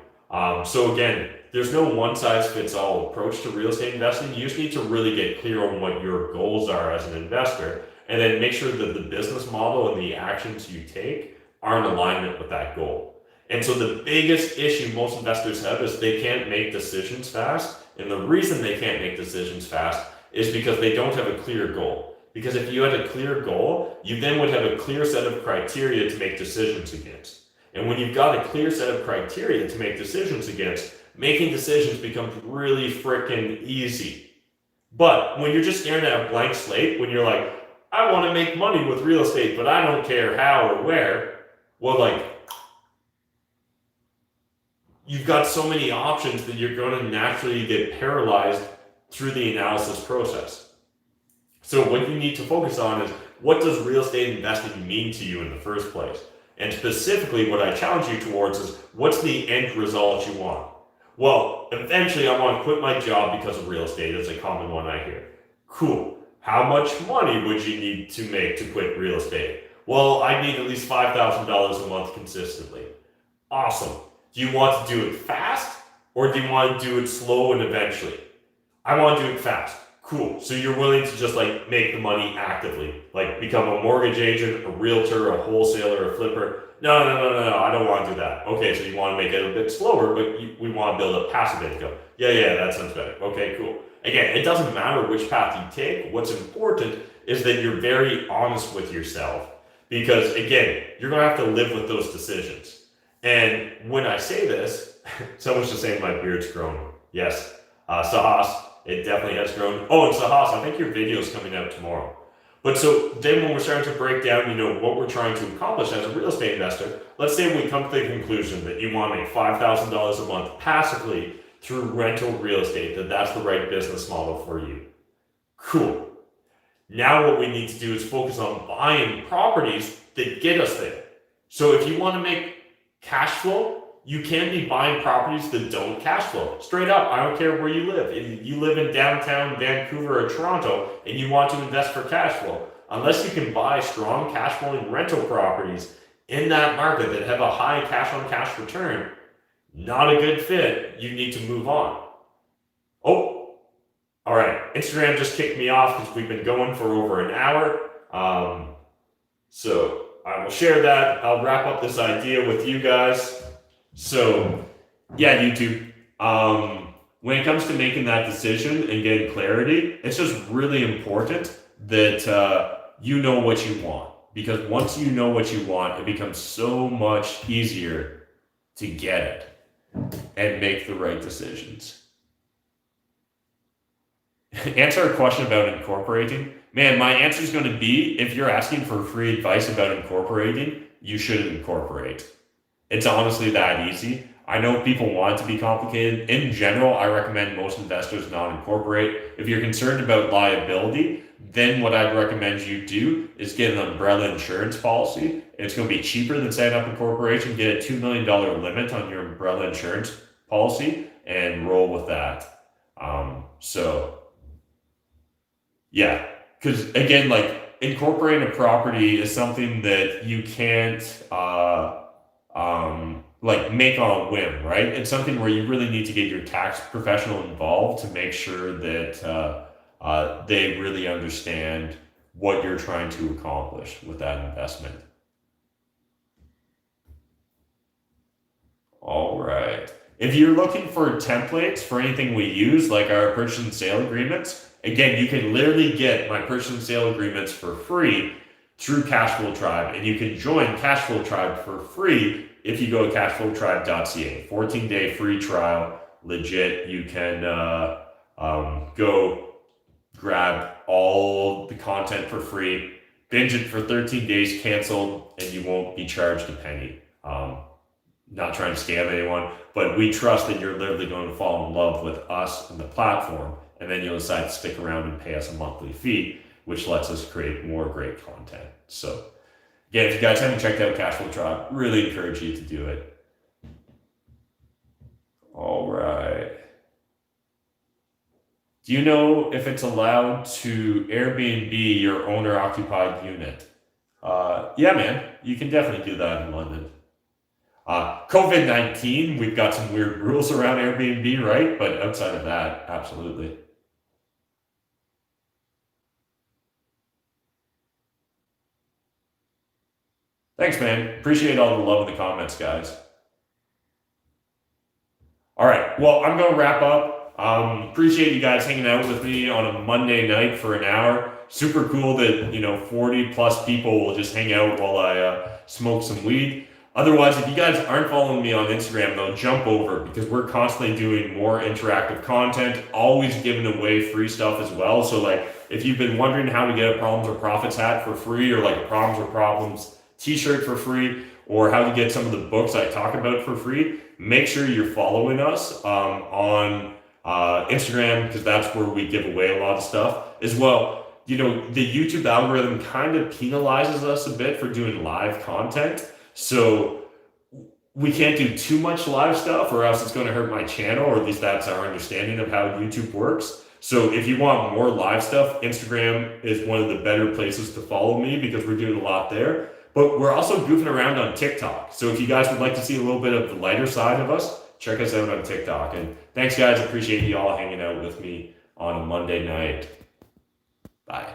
Speaker 1: So again, there's no one size fits all approach to real estate investing. You just need to really get clear on what your goals are as an investor, and then make sure that the business model and the actions you take are in alignment with that goal. And so the biggest issue most investors have is they can't make decisions fast. And the reason they can't make decisions fast is because they don't have a clear goal. Because if you had a clear goal, you then would have a clear set of criteria to make decisions against. And when you've got a clear set of criteria to make decisions against, making decisions becomes really freaking easy. But when you're just staring at a blank slate, when you're like, I want to make money with real estate, but I don't care how or where. Well, you've got so many options that you're going to naturally get paralyzed through the analysis process. So what you need to focus on is, what does real estate investing mean to you in the first place? And specifically, what I challenge you towards is, what's the end result you want? Well, eventually I want to quit my job because of real estate. It's a common one I hear. Cool. How much money would you need to make to quit real estate? Well, I need at least $5,000 a month consistently. Awesome. Do you want to do it fast, or do you want to do it slow and eventually? I want to do it fast. Cool. So you're willing to just make the money actively, become a mortgage agent, a realtor, a wholesaler, a flipper. No, I don't want to do that. Okay, so you want to make it a bit slower, but we want to build up passive income. Yeah, that sounds better. Okay, cool. Again, it doesn't matter which path you take. What's important is that you're very honest with yourself, because again, you're going to have to live with those decisions. And when I say this, someone's just saying my beard's grown. Yes, Sahas, it definitely has grown. Oh, and Sahas, I think your video is coming out tomorrow. But so then when we're starting to break down, what we're trying to accomplish as a real estate investor, let's say we come to the conclusion that you want to make $5,000 a month passively through rental real estate, that's the right business model for you. Cool. Now what we need to do is focus on buying properties that get us there. So if you want to make cash flow, you can't be buying properties that don't cash flow. Straight up, I don't care where you live. If you live in downtown Vancouver or Toronto and you want to invest for cash flow, unless you can buy strong cash flowing rental properties in that market that have a high cash on cash return, not a good fit. You need to move on. Oh, all right. Instagram just kicked me off because we've been going for over an hour. So I will share that. I'll wrap up this idea with you guys. So yeah, YouTube, when it comes to making that decision and getting clarity, it's just really important that you know what you want. Because once you know what you want, it becomes so much easier to get it and make the right decisions. Answer a question about incorporating. Man, my answer is going to be, if you're asking for free advice about incorporating, you should incorporate. It's honestly that easy. I know people want it to be complicated. In general, I recommend most investors not incorporate. If you're concerned about liability, then what I'd recommend you do is get an umbrella insurance policy. It's going to be cheaper than setting up a corporation. Get a $2 million limit on your umbrella insurance policy and roll with that. Yeah, because again, like incorporating a property is something that you can't like make on a whim, right? It's something where you really need to get your tax professional involved to make sure that they really understand what you're trying to accomplish with that investment. All right. If you're looking for templates for anything we use, like our purchase and sale agreements, again, you can literally get my purchase and sale agreements for free through Cashflow Tribe, and you can join Cashflow Tribe for free if you go to cashflowtribe.ca. 14-day free trial, legit. You can go grab all the content for free, binge it for 13 days, cancel, and you won't be charged a penny. Not trying to scam anyone, but we trust that you're literally going to fall in love with us and the platform, and then you'll decide to stick around and pay us a monthly fee, which lets us create more great content. So again, if you guys haven't checked out Cashflow Tribe, really encourage you to do it. All right. Do you know if it's allowed to Airbnb your owner-occupied unit? Yeah, man, you can definitely do that in London. COVID-19, we've got some weird rules around Airbnb, right? But outside of that, absolutely. Thanks, man. Appreciate all the love in the comments, guys. All right. Well, I'm going to wrap up. Appreciate you guys hanging out with me on a Monday night for an hour. Super cool that, 40 plus people will just hang out while I smoke some weed. Otherwise, if you guys aren't following me on Instagram, though, jump over because we're constantly doing more interactive content, always giving away free stuff as well. So, like, if you've been wondering how to get a Problems or Profits hat for free, or like a Problems or Problems t-shirt for free, or how to get some of the books I talk about for free, make sure you're following us on Instagram, because that's where we give away a lot of stuff as well. The YouTube algorithm kind of penalizes us a bit for doing live content. So we can't do too much live stuff or else it's going to hurt my channel, or at least that's our understanding of how YouTube works. So if you want more live stuff, Instagram is one of the better places to follow me because we're doing a lot there. But we're also goofing around on TikTok. So if you guys would like to see a little bit of the lighter side of us, check us out on TikTok. And thanks, guys. Appreciate you all hanging out with me on a Monday night. Bye.